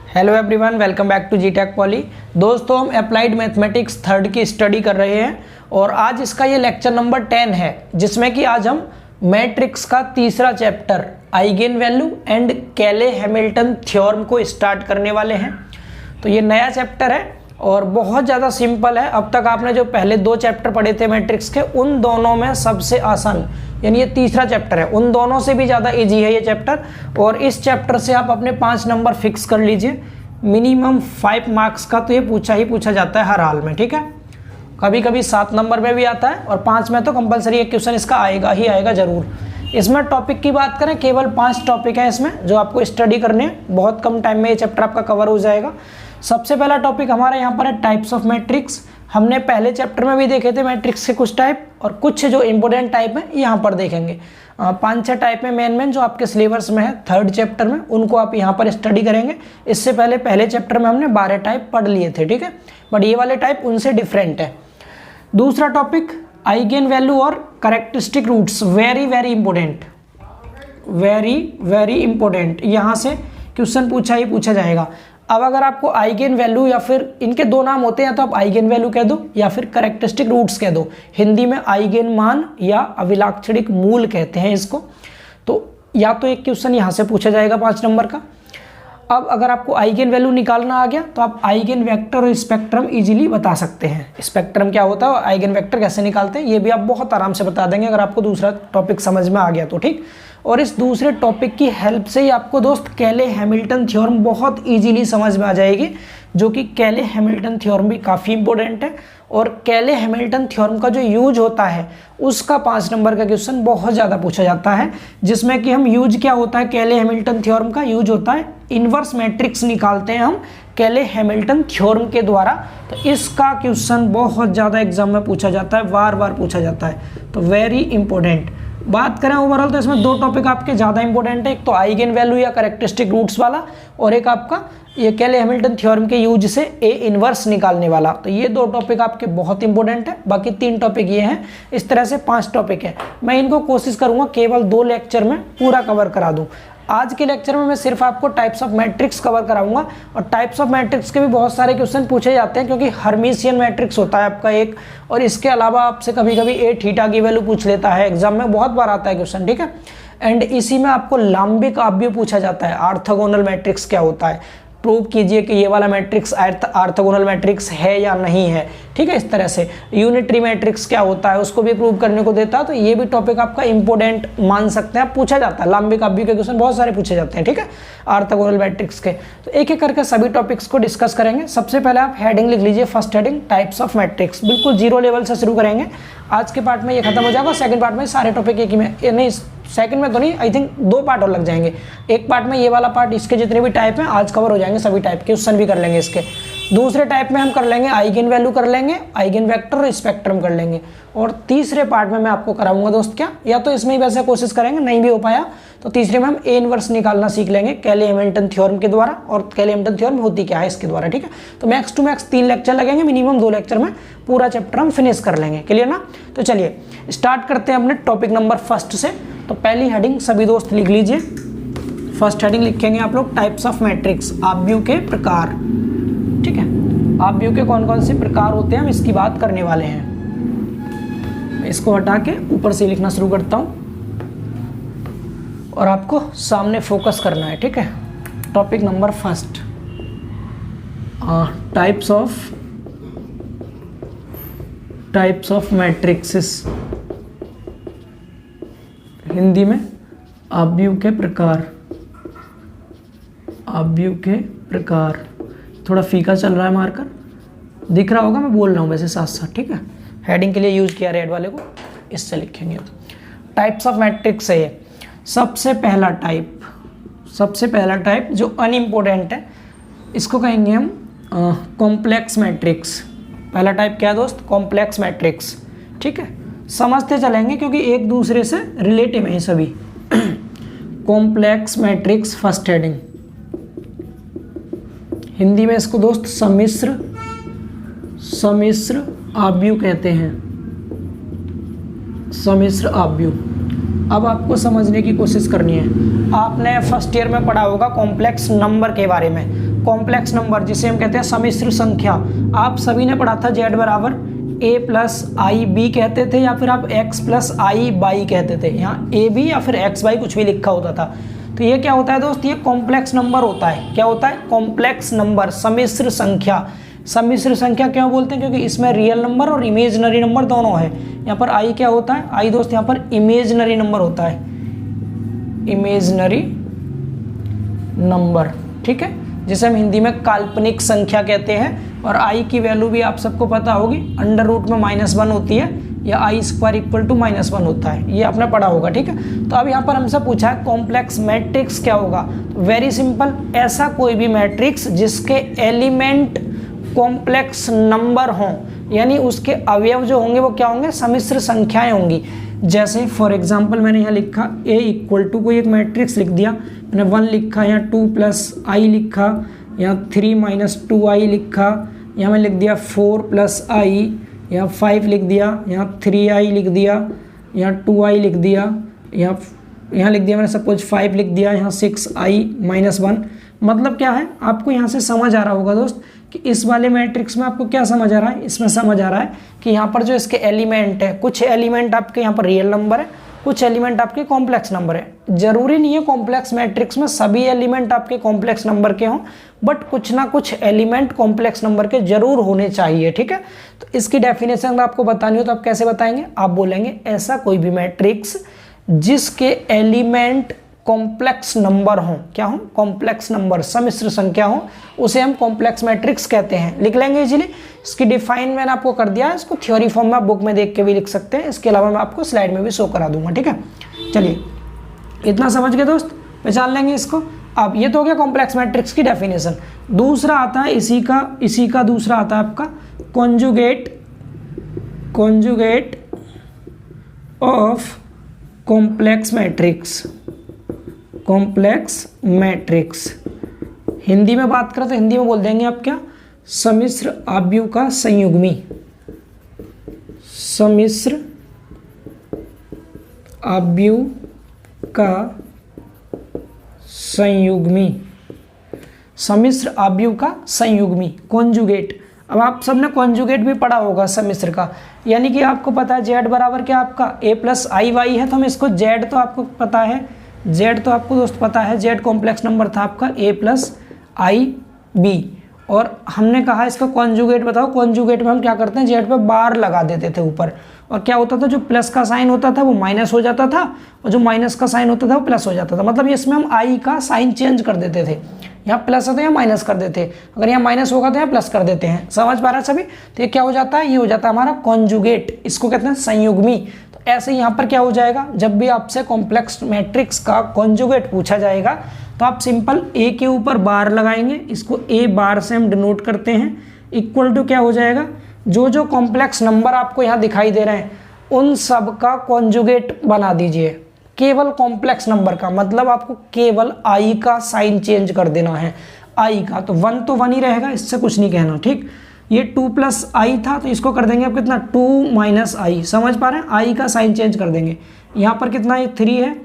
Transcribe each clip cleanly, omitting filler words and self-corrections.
Hello everyone, welcome back to G Tech Poly. दोस्तों, हम applied mathematics third की study कर रहे हैं और आज इसका ये लेक्चर नंबर 10 है, जिसमें कि आज हम मैट्रिक्स का तीसरा चैप्टर आइगेन वैल्यू एंड कैले हैमिल्टन थ्योरम को स्टार्ट करने वाले हैं। तो ये नया चैप्टर है और बहुत ज़्यादा सिंपल है। अब तक आपने जो पहले दो चैप्टर पढ़े थे मैट्रिक्स के, उन दोनों में सबसे आसान यानी ये तीसरा चैप्टर है, उन दोनों से भी ज़्यादा इजी है ये चैप्टर। और इस चैप्टर से आप अपने 5 नंबर फिक्स कर लीजिए। मिनिमम 5 मार्क्स का तो ये पूछा ही पूछा जाता है हर हाल में, ठीक है। कभी कभी 7 नंबर में भी आता है और 5 में तो कंपलसरी एक क्वेश्चन इसका आएगा ही आएगा ज़रूर। इसमें टॉपिक की बात करें, केवल 5 टॉपिक हैं इसमें जो आपको स्टडी करने हैं। बहुत कम टाइम में ये चैप्टर आपका कवर हो जाएगा। सबसे पहला टॉपिक हमारा यहाँ पर है टाइप्स ऑफ मैट्रिक्स। हमने पहले चैप्टर में भी देखे थे मैट्रिक्स के कुछ टाइप, और कुछ जो इंपॉर्टेंट टाइप हैं यहाँ पर देखेंगे। 5-6 टाइप में मेन जो आपके सिलेबस में है थर्ड चैप्टर में, उनको आप यहाँ पर स्टडी करेंगे। इससे पहले चैप्टर में हमने 12 टाइप पढ़ लिए थे, ठीक है, बट ये वाले टाइप उनसे डिफरेंट है। दूसरा टॉपिक आइगेन वैल्यू और characteristic roots, very important, very important. यहाँ से क्वेश्चन पूछा ही पूछा जाएगा। अब अगर आपको आइगेन वैल्यू, या फिर इनके दो नाम होते हैं, तो आप आइगेन वैल्यू कह दो या फिर कैरेक्टरिस्टिक रूट्स कह दो। हिंदी में आइगेन मान या अभिलाक्षणिक मूल कहते हैं इसको। तो या तो एक क्वेश्चन यहाँ से पूछा जाएगा 5 नंबर का। अब अगर आपको आइगेन वैल्यू निकालना आ गया तो आप आइगेन वेक्टर और स्पेक्ट्रम इजीली बता सकते हैं। स्पेक्ट्रम क्या होता है और आइगेन वेक्टर कैसे निकालते हैं, ये भी आप बहुत आराम से बता देंगे अगर आपको दूसरा टॉपिक समझ में आ गया तो, ठीक। और इस दूसरे टॉपिक की हेल्प से ही आपको दोस्त कैले हैमिल्टन थ्योरम बहुत इजीली समझ में आ जाएगी, जो कि कैले हैमिल्टन थ्योरम भी काफ़ी इंपॉर्टेंट है। और कैले हैमिल्टन थ्योरम का जो यूज होता है उसका 5 नंबर का क्वेश्चन बहुत ज़्यादा पूछा जाता है, जिसमें कि हम यूज क्या होता है कैले हैमिल्टन थ्योरम का, यूज होता है इन्वर्स मैट्रिक्स निकालते हैं हम कैले हैमिल्टन थ्योरम के द्वारा। तो इसका क्वेश्चन बहुत ज़्यादा एग्जाम में पूछा जाता है, बार पूछा जाता है, तो वेरी इंपॉर्टेंट। बात करें ओवरऑल तो इसमें 2 टॉपिक आपके ज़्यादा इंपॉर्टेंट है, एक तो आइगेन वैल्यू या कैरेक्टरिस्टिक रूट्स वाला, और एक आपका ये कैले हैमिल्टन थ्योरम के यूज से ए इनवर्स निकालने वाला। तो ये 2 टॉपिक आपके बहुत इंपॉर्टेंट है। बाकी 3 टॉपिक ये हैं। इस तरह से 5 टॉपिक है। मैं इनको कोशिश करूँगा केवल 2 लेक्चर में पूरा कवर करा दूँ। आज के लेक्चर में मैं सिर्फ आपको टाइप्स ऑफ मैट्रिक्स कवर कराऊंगा, और टाइप्स ऑफ मैट्रिक्स के भी बहुत सारे क्वेश्चन पूछे जाते हैं, क्योंकि हर्मिशियन मैट्रिक्स होता है आपका एक, और इसके अलावा आपसे कभी कभी ए थीटा की वैल्यू पूछ लेता है एग्जाम में, बहुत बार आता है क्वेश्चन, ठीक है। एंड इसी में आपको लांबिक आव्यूह पूछा जाता है, ऑर्थोगोनल मैट्रिक्स क्या होता है, प्रूव कीजिए कि ये वाला मैट्रिक्स ऑर्थोगोनल मैट्रिक्स है या नहीं है, ठीक है। इस तरह से यूनिटरी मैट्रिक्स क्या होता है उसको भी प्रूव करने को देता है। तो ये भी टॉपिक आपका इंपॉर्टेंट मान सकते हैं आप, पूछा जाता है। लांबिक आव्यूह के क्वेश्चन बहुत सारे पूछे जाते हैं, ठीक है, ऑर्थोगोनल मैट्रिक्स के। तो एक एक करके सभी टॉपिक्स को डिस्कस करेंगे। सबसे पहले आप हेडिंग लिख लीजिए, first heading types of matrix, बिल्कुल 0 लेवल से शुरू करेंगे। आज के पार्ट में ये खत्म हो जाएगा, सेकंड पार्ट में सारे टॉपिक एक ही में, नहीं सेकंड में तो नहीं, आई थिंक 2 पार्ट और लग जाएंगे। एक पार्ट में ये वाला पार्ट, इसके जितने भी टाइप हैं आज कवर हो जाएंगे, सभी टाइप के क्वेश्चन भी कर लेंगे इसके। दूसरे टाइप में हम कर लेंगे आइगेन वैल्यू कर लेंगे, आइगेन वेक्टर और स्पेक्ट्रम कर लेंगे। और तीसरे पार्ट में मैं आपको कराऊंगा दोस्त क्या, या तो इसमें ही वैसे कोशिश करेंगे, नहीं भी हो पाया तो तीसरे में हम ए इनवर्स निकालना सीख लेंगे कैले हैमिल्टन थ्योरम के द्वारा, और कैले हैमिल्टन थ्योरम होती क्या है इसके द्वारा, ठीक है। तो मैक्स टू मैक्स 3 लेक्चर लगेंगे, मिनिमम 2 लेक्चर में पूरा चैप्टर हम फिनिश कर लेंगे, क्लियर ना। तो चलिए स्टार्ट करते हैं अपने टॉपिक नंबर फर्स्ट से। तो पहली हेडिंग सभी दोस्त लिख लीजिए। फर्स्ट हेडिंग लिखेंगे आप लोग टाइप्स ऑफ मैट्रिक्स, आव्यूह के प्रकार, ठीक है। आव्यूह के कौन कौन से प्रकार होते हैं हम इसकी बात करने वाले हैं। मैं इसको हटा के ऊपर से लिखना शुरू करता हूं और आपको सामने फोकस करना है, ठीक है। Topic number first, types of matrixes, Hindi में आव्यूह के प्रकार, आव्यूह के प्रकार। थोड़ा फीका चल रहा है मार्कर, दिख रहा होगा, मैं बोल रहा हूँ वैसे साथ साथ, ठीक है। हेडिंग के लिए यूज किया रेड वाले को, इससे लिखेंगे। टाइप्स ऑफ मैट्रिक्स है ये। सबसे पहला टाइप जो अनइम्पोर्टेंट है, इसको कहेंगे हम कॉम्प्लेक्स मैट्रिक्स। पहला टाइप क्या है दोस्त, कॉम्प्लेक्स मैट्रिक्स, ठीक है। समझते चलेंगे क्योंकि एक दूसरे से रिलेटिव है ये सभी। Complex matrix first heading, Hindi में इसको दोस्त सम्मिश्र आव्यूह कहते हैं, सम्मिश्र आव्यूह। अब आपको समझने की कोशिश करनी है। आपने फर्स्ट ईयर में पढ़ा होगा कॉम्प्लेक्स नंबर के बारे में। कॉम्प्लेक्स नंबर जिसे हम कहते हैं सम्मिश्र संख्या, आप सभी ने पढ़ा था z बराबर a प्लस आई बी कहते थे या फिर आप x प्लस आई बाई कहते थे। यहाँ a b या फिर x बाई कुछ भी लिखा होता था। तो ये क्या होता है दोस्त, ये कॉम्प्लेक्स नंबर होता है। क्या होता है? कॉम्प्लेक्स नंबर, सम्मिश्र संख्या। सम्मिश्र संख्या क्यों बोलते हैं? क्योंकि इसमें रियल नंबर और इमेजिनरी नंबर दोनों है। यहाँ पर आई क्या होता है? आई दोस्त यहाँ पर इमेजिनरी नंबर होता है, इमेजिनरी नंबर, ठीक है, जिसे हम हिंदी में काल्पनिक संख्या कहते हैं। और आई की वैल्यू भी आप सबको पता होगी, अंडर रूट में -1 होती है या आई स्क्वायर इक्वल टू -1 होता है, ये आपने पढ़ा होगा, ठीक है। तो अब यहाँ पर हमसे पूछा है कॉम्प्लेक्स मैट्रिक्स क्या होगा। वेरी सिंपल, ऐसा कोई भी मैट्रिक्स जिसके एलिमेंट कॉम्प्लेक्स नंबर हों, यानी उसके अवयव जो होंगे वो क्या होंगे? सम्मिश्र संख्याएं होंगी। जैसे फॉर एग्जांपल मैंने यहाँ लिखा a इक्वल टू कोई एक मैट्रिक्स लिख दिया, मैंने 1 लिखा, यहाँ 2 प्लस आई लिखा, यहाँ 3 माइनस 2i लिखा, यहाँ मैं लिख दिया 4 प्लस आई, यहाँ 5 लिख दिया, यहाँ 3i लिख दिया, यहाँ 2i लिख दिया, यहाँ लिख दिया मैंने सपोज 5 लिख दिया, यहाँ 6i माइनस 1। मतलब क्या है, आपको यहाँ से समझ आ रहा होगा दोस्त कि इस वाले मैट्रिक्स में आपको क्या समझ आ रहा है? इसमें समझ आ रहा है कि यहाँ पर जो इसके एलिमेंट है, कुछ एलिमेंट आपके यहाँ पर रियल नंबर है, कुछ एलिमेंट आपके कॉम्प्लेक्स नंबर है। जरूरी नहीं है कॉम्प्लेक्स मैट्रिक्स में सभी एलिमेंट आपके कॉम्प्लेक्स नंबर के हों, बट कुछ ना कुछ एलिमेंट कॉम्प्लेक्स नंबर के जरूर होने चाहिए, ठीक है। तो इसकी डेफिनेशन अगर आपको बतानी हो तो आप कैसे बताएंगे? आप बोलेंगे ऐसा कोई भी मैट्रिक्स जिसके एलिमेंट कॉम्प्लेक्स नंबर हों, क्या हो? कॉम्प्लेक्स नंबर, सम्मिश्र संख्या हो, उसे हम कॉम्प्लेक्स मैट्रिक्स कहते हैं। लिख लेंगे इजीली। इसकी डिफाइन मैंने आपको कर दिया है, इसको थ्योरी फॉर्म में आप बुक में देख के भी लिख सकते हैं, इसके अलावा मैं आपको स्लाइड में भी शो करा दूंगा, ठीक है। चलिए, इतना समझ गए दोस्त, पहचान लेंगे इसको। अब ये तो हो गया कॉम्प्लेक्स मैट्रिक्स की डेफिनेशन। दूसरा आता है इसी का दूसरा आता है आपका conjugate of complex matrix. Complex matrix Hindi में बात करें तो हिंदी में बोल देंगे आप क्या? सम्मिश्र आव्यूह का संयुग्मी। सम्मिश्र आव्यूह का संयुग्मी, सम्मिश्र आव्यूह का संयुग्मी, कॉन्जुगेट। अब आप सबने कॉन्जुगेट भी पढ़ा होगा सम्मिश्र का, यानी कि आपको पता है z बराबर क्या आपका a प्लस आई वाई है, तो हम इसको z तो आपको पता है, z तो आपको दोस्त पता है, z कॉम्प्लेक्स नंबर था आपका a प्लस आई बी, और हमने कहा इसका कॉन्जुगेट बताओ। कॉन्जुगेट में हम क्या करते हैं? z पे बार लगा देते थे ऊपर, और क्या होता था? जो प्लस का साइन होता था वो माइनस हो जाता था, और जो माइनस का साइन होता था वो प्लस हो जाता था। मतलब इसमें हम i का साइन चेंज कर देते थे, यहाँ प्लस है तो यहाँ माइनस कर देते, अगर यहाँ माइनस होगा तो यहाँ प्लस कर देते हैं। समझ पा रहे हैं सभी? तो ये क्या हो जाता है? ये हो जाता है हमारा कॉन्जुगेट, इसको कहते हैं संयुग्मी। तो ऐसे यहाँ पर क्या हो जाएगा? जब भी आपसे कॉम्प्लेक्स मैट्रिक्स का कॉन्जुगेट पूछा जाएगा तो आप सिंपल a के ऊपर बार लगाएंगे, इसको a बार से हम डिनोट करते हैं, इक्वल टू क्या हो जाएगा? जो जो कॉम्प्लेक्स नंबर आपको यहाँ दिखाई दे रहे हैं उन सब का कॉन्जुगेट बना दीजिए। केवल कॉम्प्लेक्स नंबर का, मतलब आपको केवल i का साइन चेंज कर देना है, i का। तो 1 तो 1 ही रहेगा, इससे कुछ नहीं कहना, ठीक। ये 2 प्लस आई था तो इसको कर देंगे आप कितना? 2 माइनस आई। समझ पा रहे हैं? i का साइन चेंज कर देंगे। यहाँ पर कितना? ये 3 है,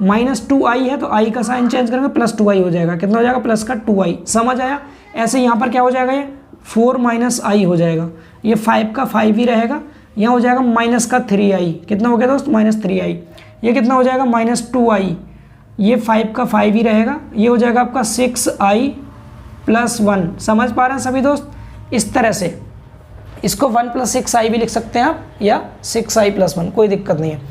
माइनस 2i है तो i का साइन चेंज करेंगे, प्लस 2i हो जाएगा। कितना हो जाएगा? प्लस का 2i। समझ आया? ऐसे यहाँ पर क्या हो जाएगा? ये 4 माइनस आई हो जाएगा, ये 5 का 5 ही रहेगा, यहाँ हो जाएगा माइनस का 3i। कितना हो गया दोस्त? Minus 3i। ये कितना हो जाएगा? Minus 2i। ये 5 का 5 ही रहेगा, ये हो जाएगा आपका 6i प्लस 1। समझ पा रहे हैं सभी दोस्त? इस तरह से इसको 1 प्लस 6i भी लिख सकते हैं आप, या 6i प्लस 1, कोई दिक्कत नहीं है।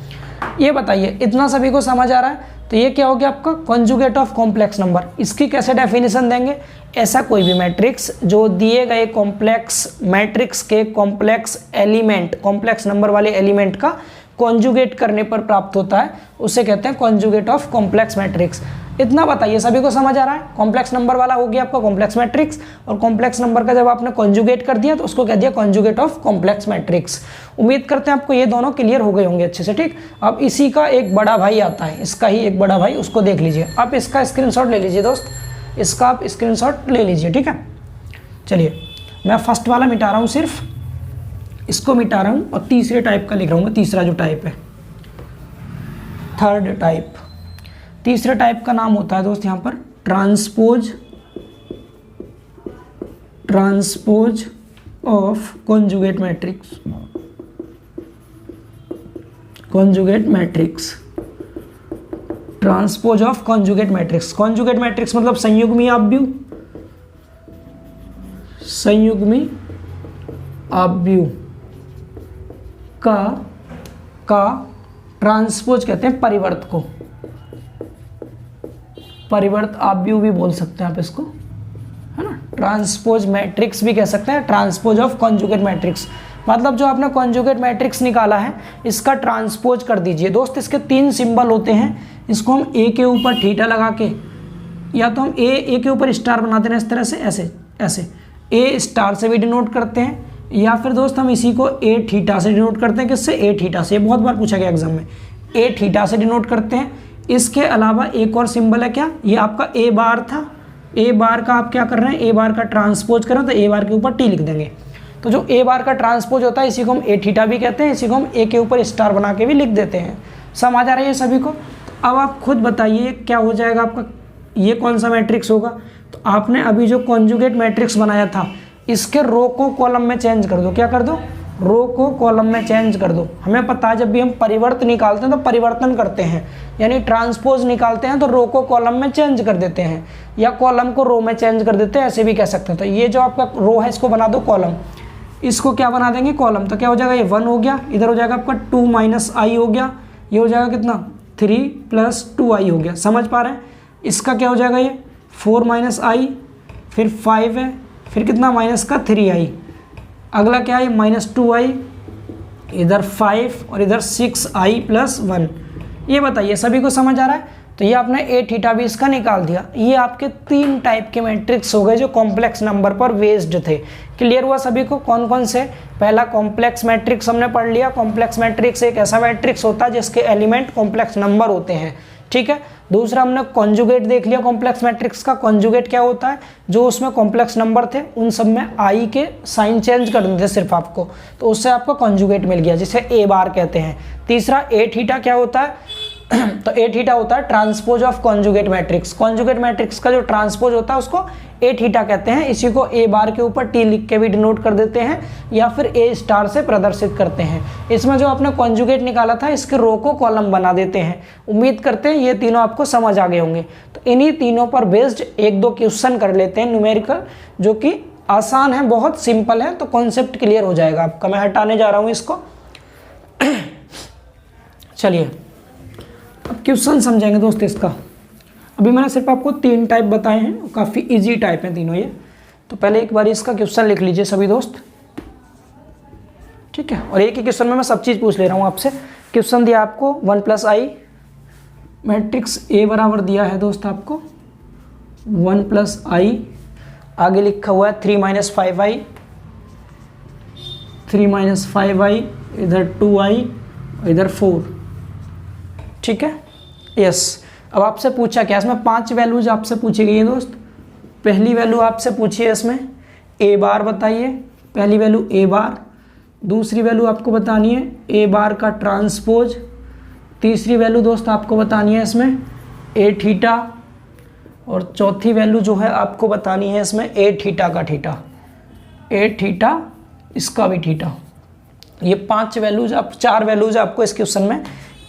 ये बताइए, इतना सभी को समझ आ रहा है? तो ये क्या हो गया आपका? Conjugate of complex number. इसकी कैसे डेफिनेशन देंगे? ऐसा कोई भी मैट्रिक्स जो दिए गए कॉम्प्लेक्स मैट्रिक्स के कॉम्प्लेक्स एलिमेंट, कॉम्प्लेक्स नंबर वाले एलिमेंट का कॉन्जुगेट करने पर प्राप्त होता है, उसे कहते हैं कॉन्जुगेट ऑफ कॉम्प्लेक्स मैट्रिक्स। इतना बताइए, सभी को समझ आ रहा है? कॉम्प्लेक्स नंबर वाला हो गया आपका कॉम्प्लेक्स मैट्रिक्स, और कॉम्प्लेक्स नंबर का जब आपने कॉन्जुगेट कर दिया तो उसको कह दिया कॉन्जुगेट ऑफ कॉम्प्लेक्स मैट्रिक्स। उम्मीद करते हैं आपको ये दोनों क्लियर हो गए होंगे अच्छे से, ठीक। अब इसी का एक बड़ा भाई आता है, इसका ही एक बड़ा भाई, उसको देख लीजिए। आप इसका स्क्रीनशॉट ले लीजिए दोस्त, इसका आप स्क्रीनशॉट ले लीजिए, ठीक है। चलिए, मैं फर्स्ट वाला मिटा रहा हूँ, सिर्फ इसको मिटा रहा हूँ, और तीसरे टाइप का लिख रहा हूँ मैं, तीसरा जो टाइप है, थर्ड टाइप। तीसरे टाइप का नाम होता है दोस्त यहाँ पर transpose transpose of conjugate matrix, conjugate matrix, transpose of conjugate matrix. Conjugate matrix मतलब संयुग्मी आव्यूह, संयुग्मी आव्यूह का ट्रांसपोज कहते हैं परिवर्त को, परिवर्त आव्यूह भी बोल सकते हैं आप इसको, है ना। ट्रांसपोज मैट्रिक्स भी कह सकते हैं, ट्रांसपोज ऑफ कॉन्जुगेट मैट्रिक्स मतलब जो आपने कॉन्जुगेट मैट्रिक्स निकाला है इसका ट्रांसपोज कर दीजिए। दोस्त इसके 3 सिंबल होते हैं, इसको हम ए के ऊपर थीटा लगा के, या तो हम ए के ऊपर स्टार बनाते हैं इस तरह से, ऐसे ए स्टार से भी डिनोट करते हैं, या फिर दोस्त हम इसी को ए थीटा से डिनोट करते हैं। किससे? ए थीटा से। ये बहुत बार पूछा गया एग्जाम में, ए थीटा से डिनोट करते हैं। इसके अलावा एक और सिंबल है क्या, ये आपका ए बार था, ए बार का आप क्या कर रहे हैं, ए बार का ट्रांसपोज करें तो ए बार के ऊपर टी लिख देंगे। तो जो ए बार का ट्रांसपोज होता है इसी को हम ए थीटा भी कहते हैं, इसी को हम ए के ऊपर स्टार बना के भी लिख देते हैं। समझ आ रही है सभी को? तो अब आप खुद बताइए क्या हो जाएगा आपका, ये कौन सा मैट्रिक्स होगा। तो आपने अभी जो कॉन्जुगेट मैट्रिक्स बनाया था इसके रो को कॉलम में चेंज कर दो। क्या कर दो? रो को कॉलम में चेंज कर दो। हमें पता है जब भी हम परिवर्त निकालते हैं तो परिवर्तन करते हैं, यानी ट्रांसपोज निकालते हैं तो रो को कॉलम में चेंज कर देते हैं, या कॉलम को रो में चेंज कर देते हैं, ऐसे भी कह सकते हैं। तो ये जो आपका रो है इसको बना दो कॉलम, इसको क्या बना देंगे कॉलम। तो क्या हो जाएगा, ये 1 हो गया, इधर हो जाएगा आपका 2 माइनस आई हो गया, ये हो जाएगा कितना 3 प्लस 2i हो गया। समझ पा रहे हैं? इसका क्या हो जाएगा, ये 4 माइनस आई, फिर 5 है, फिर कितना माइनस का 3i, अगला क्या है माइनस 2i, इधर 5 और इधर 6i प्लस 1। ये बताइए सभी को समझ आ रहा है? तो ये आपने ए थीटा भी इसका निकाल दिया। ये आपके 3 टाइप के मैट्रिक्स हो गए जो कॉम्प्लेक्स नंबर पर बेस्ड थे। क्लियर हुआ सभी को? कौन कौन से? पहला कॉम्प्लेक्स मैट्रिक्स हमने पढ़ लिया। कॉम्प्लेक्स मैट्रिक्स एक ऐसा मैट्रिक्स होता है जिसके एलिमेंट कॉम्प्लेक्स नंबर होते हैं, ठीक है। दूसरा हमने कॉन्जुगेट देख लिया कॉम्प्लेक्स मैट्रिक्स का। कॉन्जुगेट क्या होता है, जो उसमें कॉम्प्लेक्स नंबर थे उन सब में आई के साइन चेंज कर देते सिर्फ आपको, तो उससे आपको कॉन्जुगेट मिल गया, जिसे ए बार कहते हैं। तीसरा ए थीटा क्या होता है तो ए थीटा होता है transpose of conjugate matrix. Conjugate matrix का जो ट्रांसपोज होता है उसको ए थीटा कहते हैं। इसी को ए बार के ऊपर टी लिख के भी डिनोट कर देते हैं, या फिर ए स्टार से प्रदर्शित करते हैं। इसमें जो आपने कॉन्जुगेट निकाला था इसके रो को कॉलम बना देते हैं। उम्मीद करते हैं ये तीनों आपको समझ आ गए होंगे। तो इन्हीं तीनों पर बेस्ड 1-2 क्वेश्चन कर लेते हैं न्यूमेरिकल, जो कि आसान है, बहुत सिंपल है, तो कॉन्सेप्ट क्लियर हो जाएगा आपका। मैं हटाने जा रहा हूँ इसको। चलिए अब क्वेश्चन समझेंगे दोस्त इसका। अभी मैंने सिर्फ आपको 3 टाइप बताए हैं, काफ़ी इजी टाइप हैं तीनों ये। तो पहले एक बार इसका क्वेश्चन लिख लीजिए सभी दोस्त, ठीक है। और एक ही क्वेश्चन में मैं सब चीज़ पूछ ले रहा हूँ आपसे। क्वेश्चन दिया आपको 1 प्लस आई, मैट्रिक्स ए बराबर दिया है दोस्त आपको 1 प्लस आई, आगे लिखा हुआ है 3 माइनस 5i, 3 माइनस 5i, इधर 2i, इधर 4, ठीक है। यस, अब आपसे पूछा क्या, इसमें 5 वैल्यूज आपसे पूछी गई है दोस्त। पहली वैल्यू आपसे पूछी है इसमें ए बार, बताइए पहली वैल्यू ए बार। दूसरी वैल्यू आपको बतानी है ए बार का ट्रांसपोज। तीसरी वैल्यू दोस्त आपको बतानी है इसमें ए थीटा, और चौथी वैल्यू जो है आपको बतानी है इसमें ए थीटा का थीटा, ए थीटा इसका भी थीटा। ये 5 वैल्यूज, आप 4 वैल्यूज आपको इस क्वेश्चन में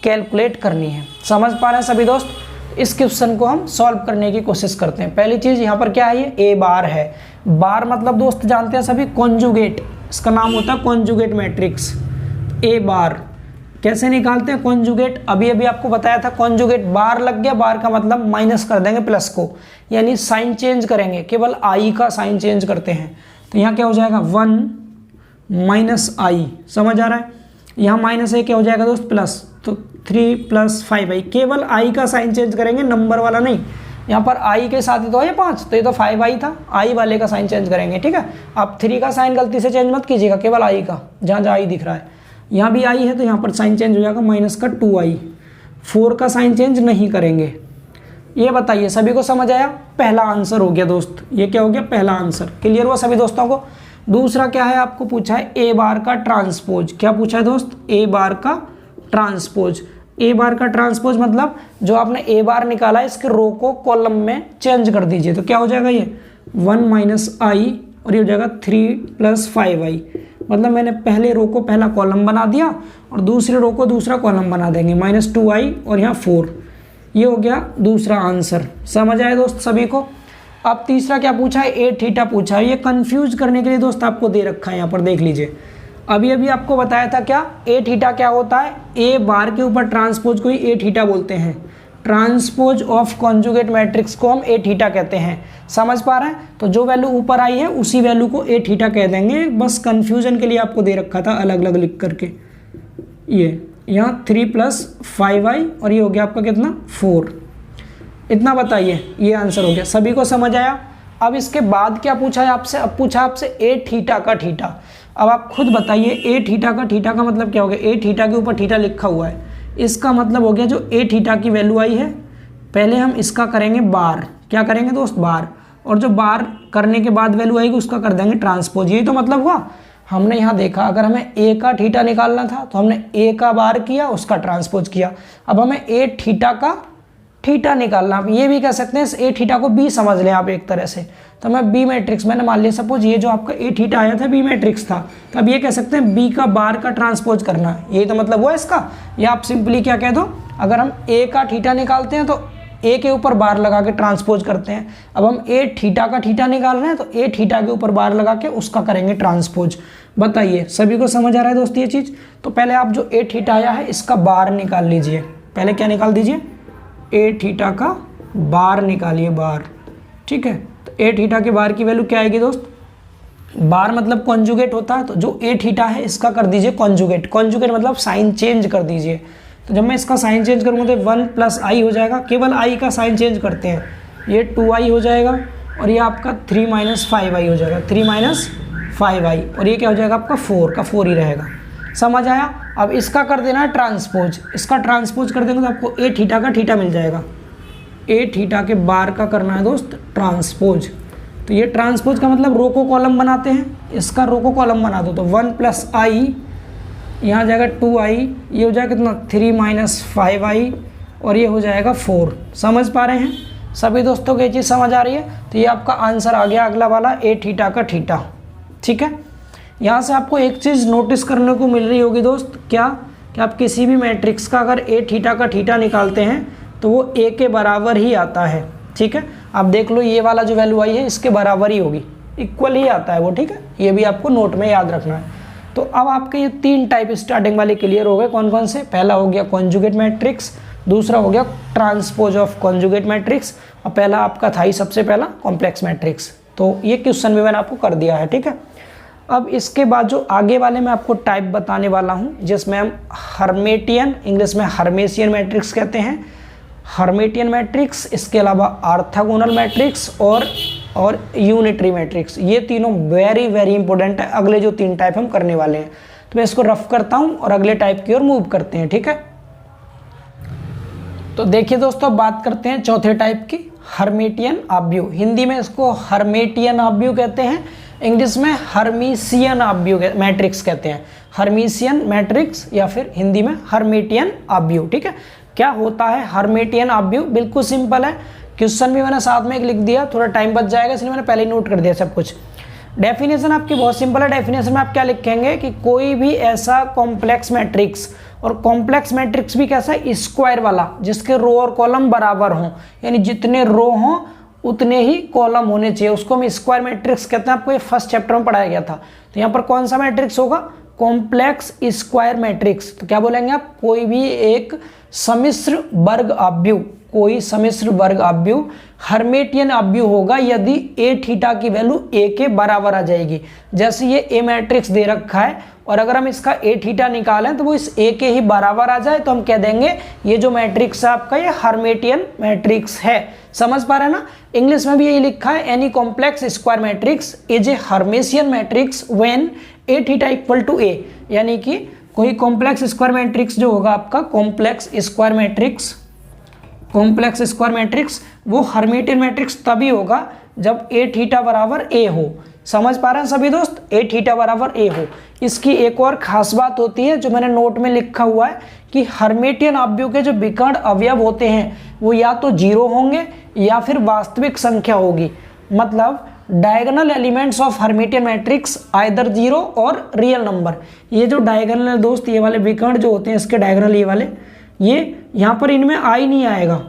कैलकुलेट करनी है। समझ पा रहे हैं सभी दोस्त? इस क्वेश्चन को हम सॉल्व करने की कोशिश करते हैं। पहली चीज़ यहाँ पर क्या है, ये ए बार है। बार मतलब दोस्त जानते हैं सभी कॉन्जुगेट, इसका नाम होता है कॉन्जुगेट मैट्रिक्स। ए बार कैसे निकालते हैं कॉन्जुगेट, अभी अभी आपको बताया था। कॉन्जुगेट बार लग गया, बार का मतलब माइनस कर देंगे प्लस को, यानी साइन चेंज करेंगे, केवल आई का साइन चेंज करते हैं। तो यहाँ क्या हो जाएगा 1 माइनस आई, समझ आ रहा है। यहाँ माइनस ए क्या हो जाएगा दोस्त प्लस, तो 3 प्लस 5i, केवल आई का साइन चेंज करेंगे, नंबर वाला नहीं। यहाँ पर आई के साथ ही तो है 5, तो ये तो 5i था, आई वाले का साइन चेंज करेंगे, ठीक है। आप 3 का साइन गलती से चेंज मत कीजिएगा, केवल आई का, जहाँ जहाँ आई दिख रहा है। यहाँ भी आई है तो यहाँ पर साइन चेंज हो जाएगा माइनस का 2i, 4 का साइन चेंज नहीं करेंगे। ये बताइए सभी को समझ आया? पहला आंसर हो गया दोस्त, ये क्या हो गया, पहला आंसर। क्लियर हुआ सभी दोस्तों को? दूसरा क्या है, आपको पूछा है ए बार का ट्रांसपोज। क्या पूछा है दोस्त? ए बार का ट्रांसपोज। ए बार का ट्रांसपोज मतलब जो आपने ए बार निकाला है इसके रो को कॉलम में चेंज कर दीजिए। तो क्या हो जाएगा ये 1 माइनस आई और ये हो जाएगा 3 + 5i। मतलब मैंने पहले रो को पहला कॉलम बना दिया और दूसरे रो को दूसरा कॉलम बना देंगे, -2i और यहाँ 4। ये हो गया दूसरा आंसर। समझ आए दोस्त सभी को। अब तीसरा क्या पूछा है, ए थीटा पूछा है। ये कंफ्यूज करने के लिए दोस्त आपको दे रखा है, यहाँ पर देख लीजिए। अभी आपको बताया था क्या, ए थीटा क्या होता है, ए बार के ऊपर ट्रांसपोज को ही ए थीटा बोलते हैं। ट्रांसपोज ऑफ कॉन्जुगेट मैट्रिक्स को हम ए थीटा कहते हैं। समझ पा रहे हैं। तो जो वैल्यू ऊपर आई है उसी वैल्यू को ए थीटा कह देंगे। बस कंफ्यूजन के लिए आपको दे रखा था अलग अलग लिख करके। ये यहाँ 3 + 5i और ये हो गया आपका कितना 4। इतना बताइए, ये आंसर हो गया। सभी को समझ आया। अब इसके बाद क्या पूछा है आपसे, अब पूछा आपसे ए थीटा का थीटा। अब आप खुद बताइए ए थीटा का मतलब क्या हो गया। ए थीटा के ऊपर थीटा लिखा हुआ है, इसका मतलब हो गया जो ए थीटा की वैल्यू आई है, पहले हम इसका करेंगे बार। क्या करेंगे दोस्त, बार। और जो बार करने के बाद वैल्यू आएगी उसका कर देंगे ट्रांसपोज। यही तो मतलब हुआ। हमने यहाँ देखा अगर हमें ए का थीटा निकालना था तो हमने ए का बार किया, उसका ट्रांसपोज किया। अब हमें ए थीटा का थीटा निकालना, आप ये भी कह सकते हैं ए थीटा को बी समझ लें आप एक तरह से। तो मैं बी मैट्रिक्स, मैंने मान लिया सपोज ये जो आपका ए थीटा आया था बी मैट्रिक्स था, तो अब ये कह सकते हैं बी का बार का ट्रांसपोज करना। यही तो मतलब हुआ इसका। या आप सिंपली क्या कह दो, अगर हम ए का थीटा निकालते हैं तो ए के ऊपर बार लगा के ट्रांसपोज करते हैं। अब हम ए थीटा का थीटा निकाल रहे हैं तो ए थीटा के ऊपर बार लगा के उसका करेंगे ट्रांसपोज। बताइए सभी को समझ आ रहा है दोस्त ये चीज़। तो पहले आप जो ए थीटा आया है इसका बार निकाल लीजिए। पहले क्या निकाल दीजिए, ए थीटा का बार निकालिए, बार। ठीक है। तो ए थीटा के बार की वैल्यू क्या आएगी दोस्त, बार मतलब कॉन्जुगेट होता है, तो जो ए थीटा है इसका कर दीजिए कॉन्जुगेट। कॉन्जुगेट मतलब साइन चेंज कर दीजिए। तो जब मैं इसका साइन चेंज करूँगा तो 1 + i हो जाएगा। केवल i का साइन चेंज करते हैं, ये 2i हो जाएगा और ये आपका 3 - 5i हो जाएगा, 3 - 5i। और ये क्या हो जाएगा आपका 4 का 4 ही रहेगा। समझ आया। अब इसका कर देना है ट्रांसपोज। इसका ट्रांसपोज कर देंगे तो आपको ए थीटा का थीटा मिल जाएगा। ए थीटा के बार का करना है दोस्त ट्रांसपोज। तो ये ट्रांसपोज का मतलब रो को कॉलम बनाते हैं, इसका रो को कॉलम बना दो। तो 1 + i, यहाँ जाएगा 2i, ये हो जाएगा कितना 3 - 5i और ये हो जाएगा 4। समझ पा रहे हैं सभी दोस्तों को, ये चीज़ समझ आ रही है। तो ये आपका आंसर आ गया अगला वाला, ए थीटा का थीटा। ठीक है। यहाँ से आपको एक चीज़ नोटिस करने को मिल रही होगी दोस्त, क्या कि आप किसी भी मैट्रिक्स का अगर ए थीटा का थीटा निकालते हैं तो वो ए के बराबर ही आता है। ठीक है। आप देख लो ये वाला जो वैल्यू आई है इसके बराबर ही होगी, इक्वल ही आता है वो। ठीक है, ये भी आपको नोट में याद रखना है। तो अब आपके ये 3 टाइप स्टार्टिंग वाले क्लियर हो गए। कौन कौन से, पहला हो गया कॉन्जुगेट मैट्रिक्स, दूसरा हो गया ट्रांसपोज ऑफ कॉन्जुगेट मैट्रिक्स, और पहला आपका था ही सबसे पहला कॉम्प्लेक्स मैट्रिक्स। तो ये क्वेश्चन भी मैंने आपको कर दिया है। ठीक है। अब इसके बाद जो आगे वाले मैं आपको टाइप बताने वाला हूँ, जिसमें हम हर्मेटियन, इंग्लिश में हर्मेशियन मैट्रिक्स कहते हैं, हर्मेटियन मैट्रिक्स, इसके अलावा ऑर्थोगोनल मैट्रिक्स और यूनिटरी मैट्रिक्स, ये तीनों वेरी वेरी इंपॉर्टेंट है। अगले जो 3 टाइप हम करने वाले हैं, तो मैं इसको रफ करता हूँ और अगले टाइप की ओर मूव करते हैं। ठीक है। तो देखिए दोस्तों, बात करते हैं चौथे टाइप की, हर्मेटियन ऑब्यू। हिंदी में इसको हर्मेटियन ऑब्यू कहते हैं, इंग्लिश में हर्मीशियन ऑब्यू मैट्रिक्स कहते हैं। हर्मीशियन मैट्रिक्स या फिर हिंदी में हर्मेटियन ऑब्यू। ठीक है। क्या होता है हर्मेटियन ऑब्यू, बिल्कुल सिंपल है। क्वेश्चन भी मैंने साथ में एक लिख दिया, थोड़ा टाइम बच जाएगा इसलिए मैंने पहले ही नोट कर दिया सब कुछ। डेफिनेशन आपकी बहुत सिंपल है। डेफिनेशन में आप क्या लिखेंगे कि कोई भी ऐसा कॉम्प्लेक्स मैट्रिक्स, और कॉम्प्लेक्स मैट्रिक्स भी कैसा है, स्क्वायर वाला, जिसके रो और कॉलम बराबर हों, यानी जितने रो हों उतने ही कॉलम होने चाहिए, उसको हम स्क्वायर मैट्रिक्स कहते हैं। आपको ये फर्स्ट चैप्टर में पढ़ाया गया था। तो यहाँ पर कौन सा मैट्रिक्स होगा, कॉम्प्लेक्स स्क्वायर मैट्रिक्स। तो क्या बोलेंगे आप, कोई भी एक सम्मिश्र वर्ग ऑब्यू, कोई सम्मिश्र वर्ग ऑब्यू हर्मेटियन ऑब्यू होगा यदि ए थीटा की वैल्यू ए के बराबर आ जाएगी। जैसे ये ए मैट्रिक्स दे रखा है और अगर हम इसका ए थीटा निकालें तो वो इस ए के ही बराबर आ जाए, तो हम कह देंगे ये जो मैट्रिक्स है आपका ये हर्मेटियन मैट्रिक्स है। समझ पा रहे हैं ना। इंग्लिश में भी यही लिखा है, any complex square matrix is a Hermitian matrix when A theta equal to A. यानी कि कोई कॉम्प्लेक्स स्क्वायर मैट्रिक्स जो होगा आपका कॉम्प्लेक्स स्क्वायर मैट्रिक्स वो हर्मेटियन मैट्रिक्स तभी होगा जब ए थीटा बराबर ए हो। समझ पा रहे हैं सभी दोस्त, ए थीटा बराबर ए हो। इसकी एक और खास बात होती है जो मैंने नोट में लिखा हुआ है कि हर्मेटियन ऑब्यू के जो विकर्ण अवयव होते हैं वो या तो 0 होंगे या फिर वास्तविक संख्या होगी। मतलब diagonal elements of Hermitian matrix either 0 और रियल नंबर। ये जो डायगोनल है दोस्त, ये वाले विकर्ण जो होते हैं इसके डायगोनल, ये वाले, ये यहाँ पर इनमें आई नहीं आएगा,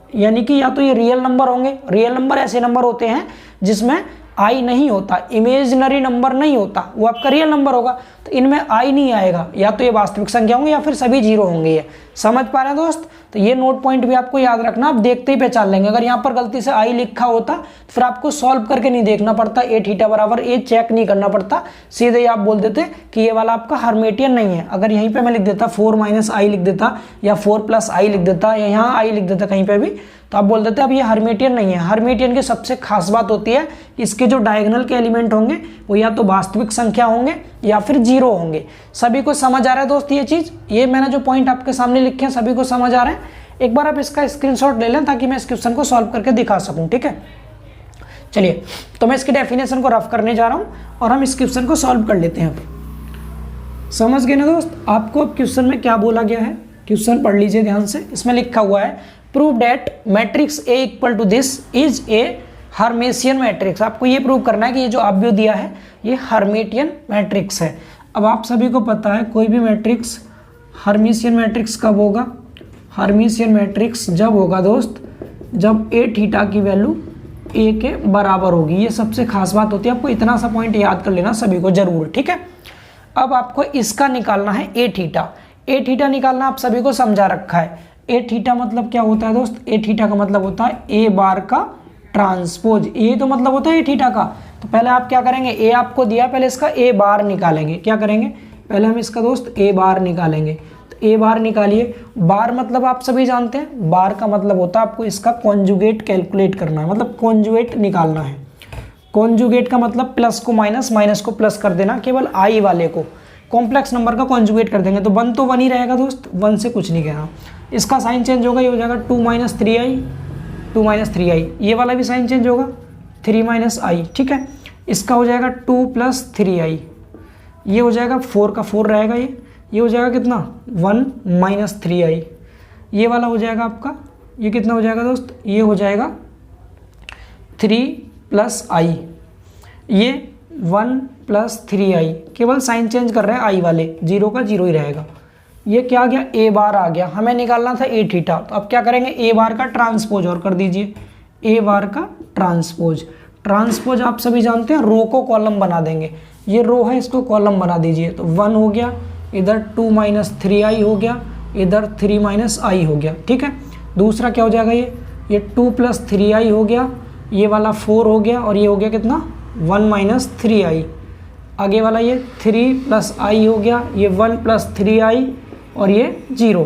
यानी कि या तो ये रियल नंबर होंगे। रियल नंबर ऐसे नंबर होते हैं जिसमें आई नहीं होता, इमेजिनरी नंबर नहीं होता, वो आपका रियल नंबर होगा, तो इनमें आई नहीं आएगा, या तो ये वास्तविक संख्या होंगे या फिर सभी 0 होंगे। ये समझ पा रहे हैं दोस्त? तो ये नोट पॉइंट भी आपको याद रखना, आप देखते ही पहचान लेंगे। अगर यहाँ पर गलती से आई लिखा होता तो फिर आपको सॉल्व करके नहीं देखना पड़ता, ए थीटा बराबर ए चेक नहीं करना पड़ता, सीधे ही आप बोल देते कि ये वाला आपका हर्मिटियन नहीं है। अगर यहीं पे मैं लिख देता 4 माइनस आई लिख देता, या 4 प्लस आई लिख देता, या यहाँ आई लिख देता कहीं पे भी, तो आप बोल देते अब ये हर्मिटियन नहीं है। हर्मिटियन की सबसे खास बात होती है इसके जो डायगोनल के एलिमेंट होंगे वो या तो वास्तविक संख्या होंगे या फिर 0 होंगे। सभी को समझ आ रहा है दोस्त ये चीज़? ये मैंने जो पॉइंट आपके सामने लिखे हैं सभी को समझ आ रहे हैं? एक बार आप इसका स्क्रीनशॉट ले लें ताकि मैं इस क्वेश्चन को सॉल्व करके दिखा सकूं, ठीक है? चलिए, तो मैं इसकी डेफिनेशन को रफ करने जा रहा हूँ और हम इस क्वेश्चन को सॉल्व कर लेते हैं। समझ गए ना दोस्त? आपको अब क्वेश्चन में क्या बोला गया है, क्वेश्चन पढ़ लीजिए ध्यान से। इसमें लिखा हुआ है prove that matrix A equal to this is a Hermitian matrix. आपको ये प्रूव करना है कि ये जो अवयव दिया है ये हर्मिटियन मैट्रिक्स है। अब आप सभी को पता है कोई भी मैट्रिक्स हर्मेशियन मैट्रिक्स कब होगा? हर्मेशियन मैट्रिक्स जब होगा दोस्त जब ए थीटा की वैल्यू ए के बराबर होगी। ये सबसे खास बात होती है, आपको इतना सा पॉइंट याद कर लेना सभी को जरूर, ठीक है? अब आपको इसका निकालना है ए थीटा। ए थीटा निकालना आप सभी को समझा रखा है। ए थीटा मतलब क्या होता है दोस्त? ए थीटा का मतलब होता है ए बार का ट्रांसपोज। ये तो मतलब होता है ए थीटा का। तो पहले आप क्या करेंगे, ए आपको दिया, पहले इसका ए बार निकालेंगे। क्या करेंगे? पहले हम इसका दोस्त ए बार निकालेंगे। तो ए बार निकालिए। बार मतलब आप सभी जानते हैं, बार का मतलब होता है आपको इसका कॉन्जुगेट कैलकुलेट करना है, मतलब कॉन्जुगेट निकालना है। कॉन्जुगेट का मतलब प्लस को माइनस, माइनस को प्लस कर देना, केवल आई वाले को कॉम्प्लेक्स नंबर का कॉन्जुगेट कर देंगे तो 1 तो 1 ही रहेगा दोस्त, 1 से कुछ नहीं कहना। इसका साइन चेंज होगा, ये हो जाएगा 2 माइनस 3i, 2 माइनस 3i। ये वाला भी साइन चेंज होगा 3 माइनस आई, ठीक है? इसका हो जाएगा 2 प्लस 3i। ये हो जाएगा 4 का 4 रहेगा, ये हो जाएगा कितना 1 माइनस 3i। ये वाला हो जाएगा आपका, ये कितना हो जाएगा दोस्त? ये हो जाएगा 3 प्लस आई। ये 1 प्लस 3i, केवल साइन चेंज कर रहे हैं आई वाले, 0 का 0 ही रहेगा। ये क्या आ गया? ए बार आ गया। हमें निकालना था ए थीटा, तो अब क्या करेंगे? ए बार का ट्रांसपोज और कर दीजिए। ए बार का ट्रांसपोज, ट्रांसपोज आप सभी जानते हैं रो को कॉलम बना देंगे। ये रो है, इसको कॉलम बना दीजिए। तो 1 हो गया, इधर 2 माइनस 3i हो गया, इधर 3 माइनस आई हो गया, ठीक है? दूसरा क्या हो जाएगा? ये 2 प्लस 3i हो गया, ये वाला 4 हो गया, और ये हो गया कितना 1 माइनस 3i। आगे वाला ये 3 प्लस आई हो गया, ये 1 प्लस 3i, और ये 0।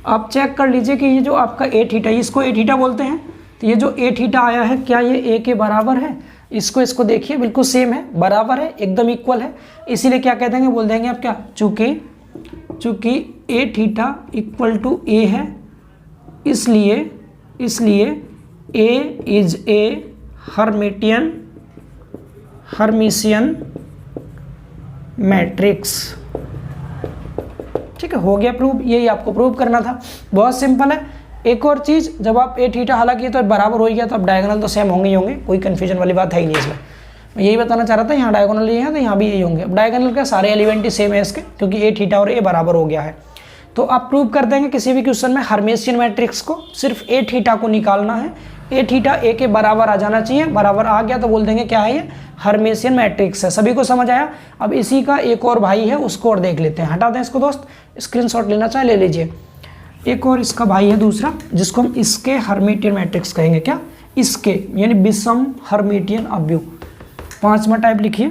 आप चेक कर लीजिए कि ये जो आपका ए थीटा, इसको ए थीटा बोलते हैं, तो ये जो ए थीटा आया है क्या ये ए के बराबर है? इसको देखिए बिल्कुल सेम है, बराबर है, एकदम इक्वल है। इसीलिए क्या कह देंगे, बोल देंगे आप क्या, चूंकि ए थीटा इक्वल टू ए है, इसलिए ए इज ए हर्मिशियन मैट्रिक्स। ठीक है, हो गया प्रूव। यही आपको प्रूव करना था, बहुत सिंपल है। एक और चीज़, जब आप ए थीटा हालांकि तो बराबर हो गया तो अब डायगोनल तो सेम होंगे ही होंगे, कोई कन्फ्यूजन वाली बात है ही नहीं इसमें। मैं यही बताना चाह रहा था, यहाँ डायगोनल ये है तो यहाँ भी यही होंगे। अब डायगोनल के सारे एलिमेंट ही सेम है इसके, क्योंकि ए थीटा और ए बराबर हो गया है। तो आप प्रूव कर देंगे किसी भी क्वेश्चन में हर्मेशियन मैट्रिक्स को, सिर्फ ए थीटा को निकालना है। ए थीटा ए के बराबर आ जाना चाहिए, बराबर आ गया तो बोल देंगे क्या है ये, हर्मेशियन मैट्रिक्स है। सभी को समझ आया? अब इसी का एक और भाई है, उसको और देख लेते हैं। हटा दें इसको दोस्त, स्क्रीनशॉट लेना चाहे ले लीजिए। एक और इसका भाई है दूसरा, जिसको हम इसके हर्मिटियन मैट्रिक्स कहेंगे। क्या? इसके, यानी विषम हर्मिटियन अवयव। 5वां टाइप लिखिए,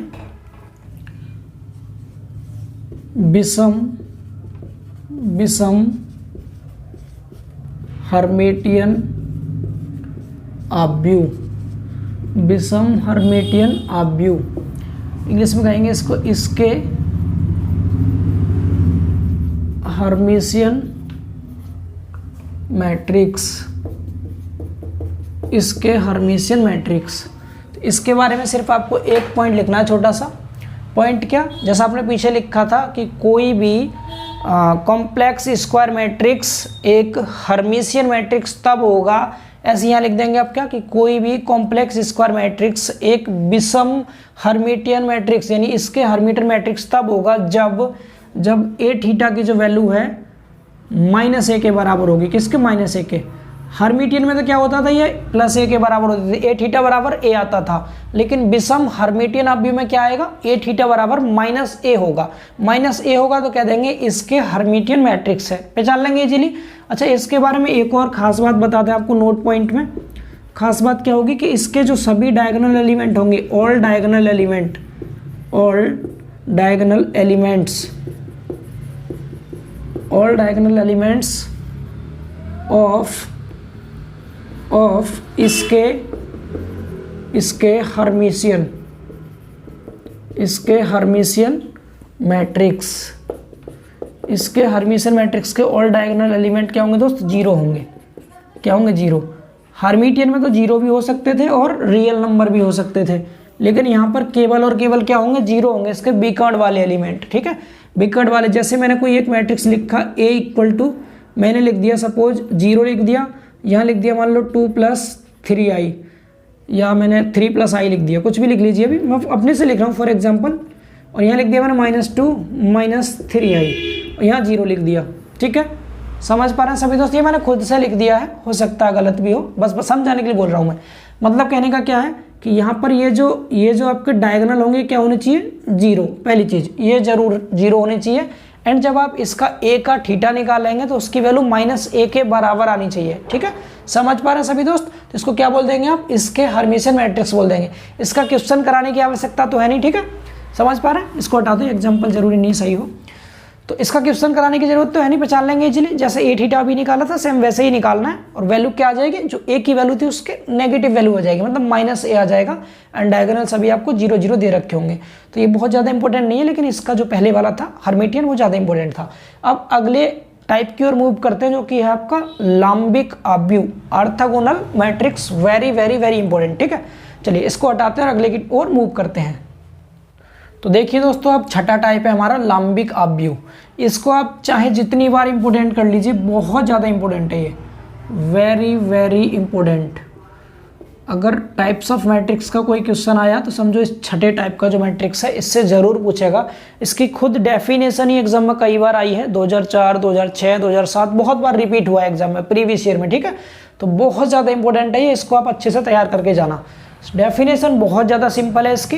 विषम हर्मिटियन अवयव, विषम हर्मिटियन अवयव। इंग्लिश में कहेंगे इसको इसके हर्मेशियन मैट्रिक्स, इसके हर्मेशियन मैट्रिक्स। तो इसके बारे में सिर्फ आपको एक पॉइंट लिखना है, छोटा सा पॉइंट। क्या? जैसा आपने पीछे लिखा था कि कोई भी कॉम्प्लेक्स स्क्वायर मैट्रिक्स एक हर्मेशियन मैट्रिक्स तब होगा ऐसे यहाँ लिख देंगे आप क्या कि कोई भी कॉम्प्लेक्स स्क्वायर मैट्रिक्स एक विषम हर्मिटियन मैट्रिक्स, यानी इसके हर्मिटियन मैट्रिक्स तब होगा जब ए थीटा की जो वैल्यू है -a के बराबर होगी। किसके? -a के। हर्मिटियन में तो क्या होता था, ये +a के बराबर होती थी, ए थीटा बराबर a आता था, लेकिन विषम हर्मिटियन अवयव में क्या आएगा, ए थीटा बराबर -a होगा। -a होगा तो कह देंगे इसके हर्मिटियन मैट्रिक्स है, पहचान लेंगे इजीली। अच्छा, इसके बारे में एक और खास बात बताते हैं आपको नोट पॉइंट में। खास बात क्या होगी कि इसके जो सभी डायगोनल एलिमेंट होंगे, ऑल डायगोनल एलिमेंट्स ऑफ इसके हर्मिशियन मैट्रिक्स, इसके हर्मिशियन मैट्रिक्स के ऑल डायगोनल एलिमेंट क्या होंगे दोस्त? 0 होंगे। क्या होंगे? 0। हर्मिटियन में तो 0 भी हो सकते थे और रियल नंबर भी हो सकते थे, लेकिन यहाँ पर केवल और केवल क्या होंगे? 0 होंगे, इसके बिकर्ड वाले एलिमेंट। ठीक है, बिकर्ड वाले। जैसे मैंने कोई एक मैट्रिक्स लिखा A = मैंने लिख दिया सपोज 0 लिख दिया, यहाँ लिख दिया मान लो 2 + 3i, या मैंने 3 + i लिख दिया, कुछ भी लिख लीजिए, अभी मैं अपने से लिख रहा हूँ फॉर एग्जांपल। और यहाँ लिख दिया मैंने -2 - 3i, और यहाँ 0 लिख दिया। ठीक है, समझ पा रहे हैं सभी दोस्त? ये मैंने खुद से लिख दिया है, हो सकता है गलत भी हो, बस समझाने के लिए बोल रहा हूँ मैं। मतलब कहने का क्या है कि यहाँ पर ये जो आपके डायगोनल होंगे क्या होने चाहिए? 0। पहली चीज़ ये जरूर 0 होने चाहिए। एंड जब आप इसका a का थीटा निकालेंगे तो उसकी वैल्यू -a के बराबर आनी चाहिए। ठीक है, समझ पा रहे हैं सभी दोस्त? तो इसको क्या बोल देंगे आप? इसके हर्मिशियन मैट्रिक्स बोल देंगे। इसका क्वेश्चन कराने की आवश्यकता तो है नहीं। ठीक है, समझ पा रहे हैं? इसको हटा दो, एग्जाम्पल जरूरी नहीं सही हो तो इसका क्वेश्चन कराने की जरूरत तो है नहीं, पहचान लेंगे इजीली। जैसे ए थीटा भी निकाला था, सेम वैसे ही निकालना है, और वैल्यू क्या आ जाएगी? जो ए की वैल्यू थी उसके नेगेटिव वैल्यू हो जाएगी, मतलब -a आ जाएगा। एंड डायगोनल सभी आपको 0 0 दे रखे होंगे। तो ये बहुत ज़्यादा इंपॉर्टेंट नहीं है, लेकिन इसका जो पहले वाला था हर्मिटियन वो ज़्यादा इंपॉर्टेंट था। अब अगले टाइप की ओर मूव करते हैं, जो कि है आपका लाम्बिक अवयव, orthogonal matrix. Very very very important. ठीक है, चलिए इसको हटाते हैं और अगले की ओर मूव करते हैं। तो देखिए दोस्तों, अब छठा टाइप है हमारा लाम्बिक अवयव। इसको आप चाहे जितनी बार इंपोर्टेंट कर लीजिए, बहुत ज़्यादा इंपॉर्टेंट है ये, वेरी वेरी इंपॉर्टेंट। अगर टाइप्स ऑफ मैट्रिक्स का कोई क्वेश्चन आया तो समझो इस छठे टाइप का जो मैट्रिक्स है इससे ज़रूर पूछेगा। इसकी खुद डेफिनेशन ही एग्जाम में कई बार आई है, 2004, 2006, 2007, बहुत बार रिपीट हुआ है एग्जाम में, प्रीवियस ईयर में। ठीक है, तो बहुत ज़्यादा इंपॉर्टेंट है ये, इसको आप अच्छे से तैयार करके जाना। डेफिनेशन बहुत ज़्यादा सिंपल है इसकी।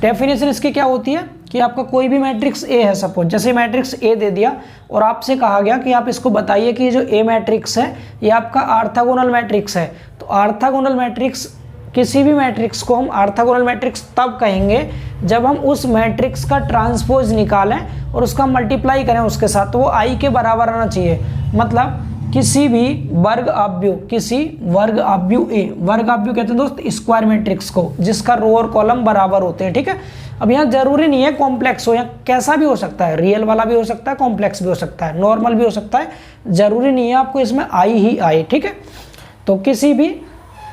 डेफिनेशन इसकी क्या होती है कि आपका कोई भी मैट्रिक्स ए है, सपोज जैसे मैट्रिक्स ए दे दिया और आपसे कहा गया कि आप इसको बताइए कि ये जो ए मैट्रिक्स है ये आपका ऑर्थोगोनल मैट्रिक्स है। तो ऑर्थोगोनल मैट्रिक्स, किसी भी मैट्रिक्स को हम ऑर्थोगोनल मैट्रिक्स तब कहेंगे जब हम उस मैट्रिक्स का ट्रांसपोज निकालें और उसका मल्टीप्लाई करें उसके साथ, तो वो आई के बराबर आना चाहिए। मतलब किसी भी वर्ग अवयव, किसी वर्ग अवयव ए, वर्ग अवयव कहते हैं दोस्त स्क्वायर मैट्रिक्स को जिसका रो और कॉलम बराबर होते हैं। ठीक है, अब यहाँ जरूरी नहीं है कॉम्प्लेक्स हो, यहाँ कैसा भी हो सकता है, रियल वाला भी हो सकता है, कॉम्प्लेक्स भी हो सकता है, नॉर्मल भी हो सकता है, जरूरी नहीं है आपको इसमें आई ही आए। ठीक है, तो किसी भी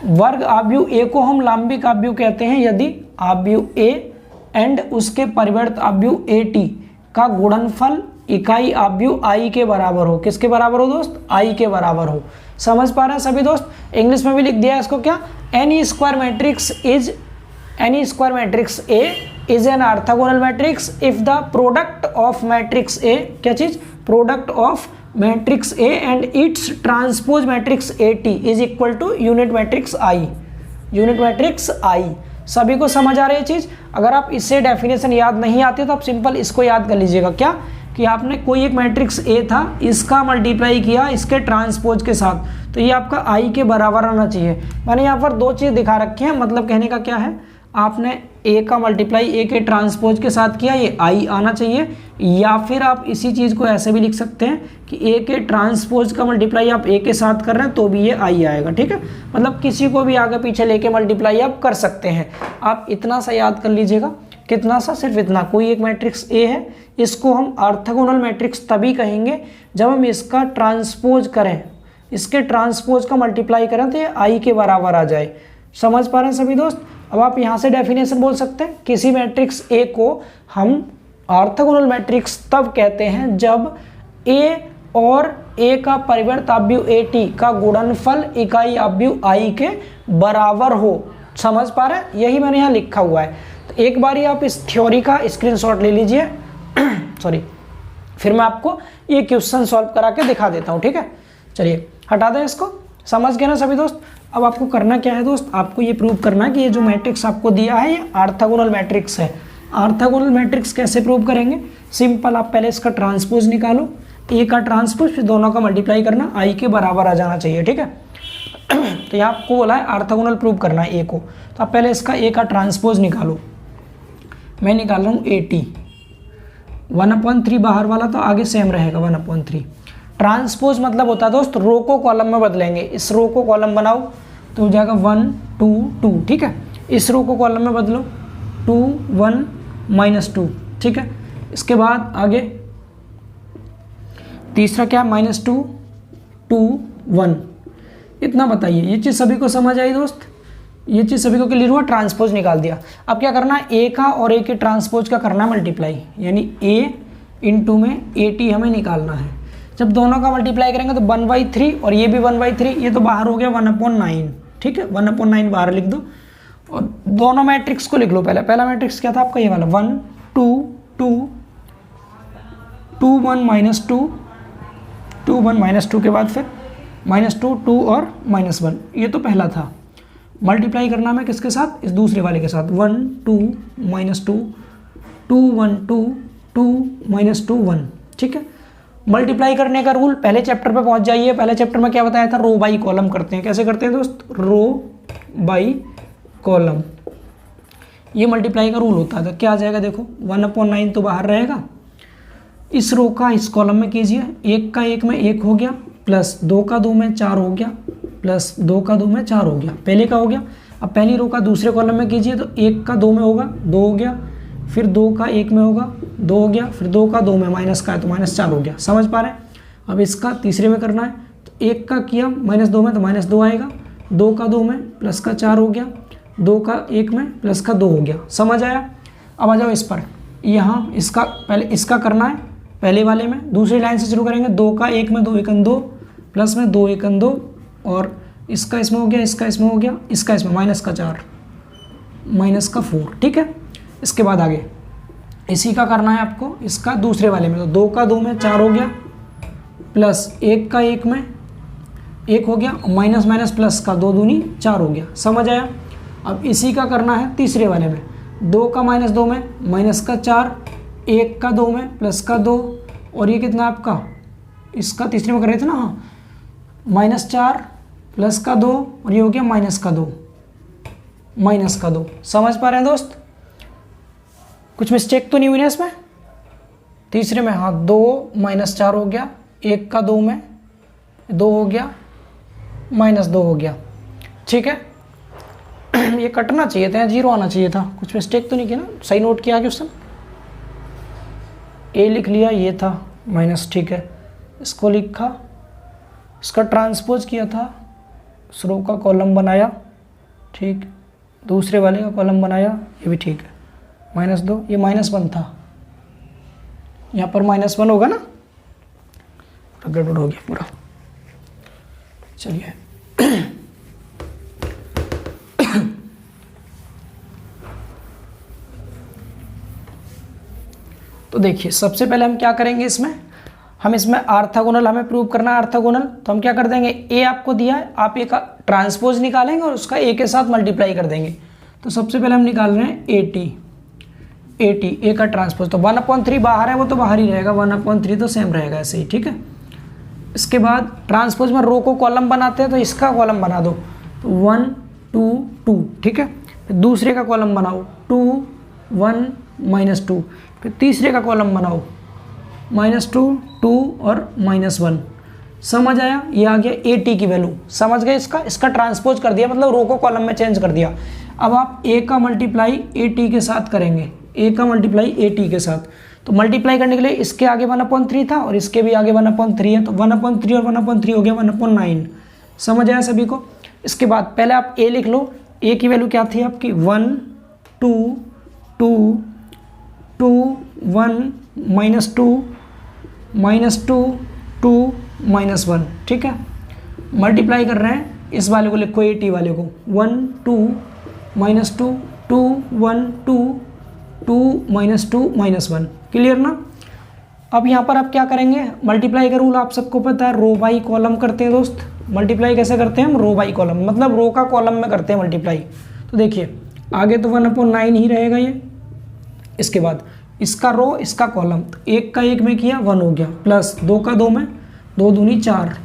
वर्ग अवयव ए को हम लाम्बिक अवयव कहते हैं यदि अवयव ए एंड उसके परिवर्त अवयव ए टी का गुणनफल इकाई अवयव आई के बराबर हो। किसके बराबर हो दोस्त? आई के बराबर हो। समझ पा रहे हैं सभी दोस्त? इंग्लिश में भी लिख दिया है इसको क्या, any square matrix A is an orthogonal matrix if the product of matrix A, क्या चीज? Product of matrix A and its transpose matrix A T is equal to unit matrix I. Unit matrix I. सभी को समझ आ रही है चीज? अगर आप इससे डेफिनेशन याद नहीं आती तो आप सिंपल इसको याद कर लीजिएगा, क्या कि आपने कोई एक मैट्रिक्स ए था, इसका मल्टीप्लाई किया इसके ट्रांसपोज के साथ, तो ये आपका आई के बराबर आना चाहिए। मैंने यहाँ पर दो चीज़ दिखा रखी है, मतलब कहने का क्या है, आपने ए का मल्टीप्लाई ए के ट्रांसपोज के साथ किया, ये आई आना चाहिए। या फिर आप इसी चीज़ को ऐसे भी लिख सकते हैं कि ए के ट्रांसपोज का मल्टीप्लाई आप ए के साथ कर रहे हैं तो भी ये आई आएगा। ठीक है, मतलब किसी को भी आगे पीछे लेके मल्टीप्लाई आप कर सकते हैं। आप इतना सा याद कर लीजिएगा, कितना सा, सिर्फ इतना, कोई एक मैट्रिक्स ए है, इसको हम ऑर्थोगोनल मैट्रिक्स तभी कहेंगे जब हम इसका ट्रांसपोज करें, इसके ट्रांसपोज का मल्टीप्लाई करें तो ये आई के बराबर आ जाए। समझ पा रहे हैं सभी दोस्त? अब आप यहाँ से डेफिनेशन बोल सकते हैं, किसी मैट्रिक्स ए को हम ऑर्थोगोनल मैट्रिक्स तब कहते हैं जब ए और a का परिवर्त अवयव at का गुणनफल इकाई अवयव i के बराबर हो। समझ पा रहे हैं, यही मैंने यहाँ लिखा हुआ है। तो एक बार आप इस थ्योरी का स्क्रीनशॉट ले लीजिए सॉरी, फिर मैं आपको ये क्वेश्चन सॉल्व करा के दिखा देता हूँ, ठीक है। चलिए हटा दें इसको, समझ गए ना सभी दोस्त। अब आपको करना क्या है दोस्त, आपको ये प्रूव करना है कि ये जो मैट्रिक्स आपको दिया है ये ऑर्थोगोनल मैट्रिक्स है। ऑर्थोगोनल मैट्रिक्स कैसे प्रूव करेंगे, सिंपल, आप पहले इसका ट्रांसपोज निकालो, ए का ट्रांसपोज, फिर दोनों का मल्टीप्लाई करना, आई के बराबर आ जाना चाहिए, ठीक है। तो यहाँ आपको बोला है ऑर्थोगोनल प्रूव करना है ए को, तो आप पहले इसका ए का ट्रांसपोज निकालो। मैं निकाल रहा हूँ 80, 1/3 बाहर वाला तो आगे सेम रहेगा 1/3। ट्रांसपोज मतलब होता है दोस्त रो को कॉलम में बदलेंगे। इस रो को कॉलम बनाओ तो हो जाएगा 1 2 2, ठीक है। इस रो को कॉलम में बदलो 2 1 -2, ठीक है। इसके बाद आगे तीसरा क्या, -2 2 1। इतना बताइए, ये चीज़ सभी को समझ आई दोस्त, ये चीज़ सभी को क्लियर हुआ। ट्रांसपोज निकाल दिया। अब क्या करना है, ए का और ए के ट्रांसपोज का करना है मल्टीप्लाई, यानी ए इंटू में 80 हमें निकालना है। जब दोनों का मल्टीप्लाई करेंगे तो 1/3 और ये भी 1/3, ये तो बाहर हो गया 1/9, ठीक है। 1/9 बाहर लिख दो और दोनों मैट्रिक्स को लिख लो। पहला मैट्रिक्स क्या था आपका, ये वाला 1 2 2 2 1 -2 2 1 -2 के बाद फिर -2 2 और -1, ये तो पहला था। मल्टीप्लाई करना है किसके साथ, इस दूसरे वाले के साथ, 1 2 -2 2 1 2 2 -2 1, ठीक है। मल्टीप्लाई करने का रूल, पहले चैप्टर पे पहुंच जाइए। पहले चैप्टर में क्या बताया था, रो बाई कॉलम करते हैं। कैसे करते हैं दोस्त, रो बाई कॉलम, ये मल्टीप्लाई का रूल होता है। तो क्या आ जाएगा देखो, 1/9 तो बाहर रहेगा, इस रो का इस कॉलम में कीजिए, 1 का 1 में 1 हो गया, प्लस 2 का 2 में 4 हो गया, प्लस 2 का 2 में 4 हो गया, पहले का हो गया। अब पहली रो का दूसरे कॉलम में कीजिए तो 1 का 2 में होगा 2 हो गया, फिर 2 का 1 में होगा 2 हो गया, फिर 2 का 2 में माइनस का है तो -4 हो गया। समझ पा रहे हैं। अब इसका तीसरे में करना है तो 1 का किया -2 में तो -2 आएगा, 2 का 2 में प्लस का 4 हो गया, 2 का 1 में प्लस का 2 हो गया। समझ आया। अब आ जाओ इस पर, यहाँ इसका पहले इसका करना है पहले वाले में, दूसरी लाइन से शुरू करेंगे। 2 का 1 में 2 1 2 प्लस में 2 1 2 और इसका इसमें हो गया, इसका इसमें हो गया, इसका इसमें -4 -4, ठीक है। इसके बाद आगे इसी का करना है आपको, इसका दूसरे वाले में, तो 2 का 2 में 4 हो गया, प्लस 1 का 1 में 1 हो गया, माइनस माइनस प्लस का 2 दूनी 4 हो गया। समझ आया। अब इसी का करना है तीसरे वाले में, 2 का -2 में माइनस का 4, 1 का 2 में प्लस का 2 और ये कितना आपका, इसका तीसरे में कर रहे थे ना, हाँ, -4 प्लस का 2 और ये हो गया माइनस का 2। समझ पा रहे हैं दोस्त, कुछ मिस्टेक तो नहीं हुई ना इसमें। तीसरे में हाँ 2 -4 हो गया, 1 का 2 में 2 हो गया, -2 हो गया, ठीक है। ये कटना चाहिए था, 0 आना चाहिए था। कुछ मिस्टेक तो नहीं किया ना, सही नोट किया क्वेश्चन, ए लिख लिया, ये था माइनस, ठीक है। इसको लिखा, इसका ट्रांसपोज किया था, रो का कॉलम बनाया, ठीक, दूसरे वाले का कॉलम बनाया, ये भी ठीक है। -2, ये -1 था, यहाँ पर -1 होगा ना, गड़बड़ हो गया पूरा। चलिए तो देखिए सबसे पहले हम क्या करेंगे, हम इसमें ऑर्थोगोनल हमें प्रूव करना है। ऑर्थोगोनल तो हम क्या कर देंगे, ए आपको दिया है, आप ए का ट्रांसपोज निकालेंगे और उसका ए के साथ मल्टीप्लाई कर देंगे। तो सबसे पहले हम निकाल रहे हैं 80 ए का ट्रांसपोज, तो 1/3 बाहर है, वो तो बाहर ही रहेगा, 1/3 तो सेम रहेगा ऐसे ही, ठीक है। इसके बाद ट्रांसपोज में रो को कॉलम बनाते हैं, तो इसका कॉलम बना दो, तो 1 2 2, ठीक है। फिर दूसरे का कॉलम बनाओ 2 1 -2, फिर तीसरे का कॉलम बनाओ -2 2 और -1। समझ आया। ये आ गया 80 की वैल्यू, समझ गए। इसका ट्रांसपोज कर दिया, मतलब रो को कॉलम में चेंज कर दिया। अब आप ए का मल्टीप्लाई 80 के साथ करेंगे, ए का मल्टीप्लाई 80 के साथ। तो मल्टीप्लाई करने के लिए इसके आगे 1/3 था और इसके भी आगे 1/3 है, तो 1/3 और 1/3 हो गया 1/9। समझ आया सभी को। इसके बाद पहले आप ए लिख लो, ए की वैल्यू क्या थी आपकी 1 2 2 2 1 -2 -2 2 माइनस 1, ठीक है। मल्टीप्लाई कर रहे हैं, इस वाले को लिखो, ए टी वाले को, 1 2 माइनस 2 2 1 2 2 माइनस 2 माइनस 1, क्लियर ना। अब यहाँ पर आप क्या करेंगे, मल्टीप्लाई का रूल आप सबको पता है, रो बाई कॉलम करते हैं दोस्त। मल्टीप्लाई कैसे करते हैं हम, रो बाई कॉलम, मतलब रो का कॉलम में करते हैं मल्टीप्लाई। तो देखिए आगे तो 1/9 ही रहेगा ये, इसके बाद इसका रो इसका कॉलम, तो 1 का 1 में किया 1 हो गया, प्लस 2 का 2 में 2 दूनी 4,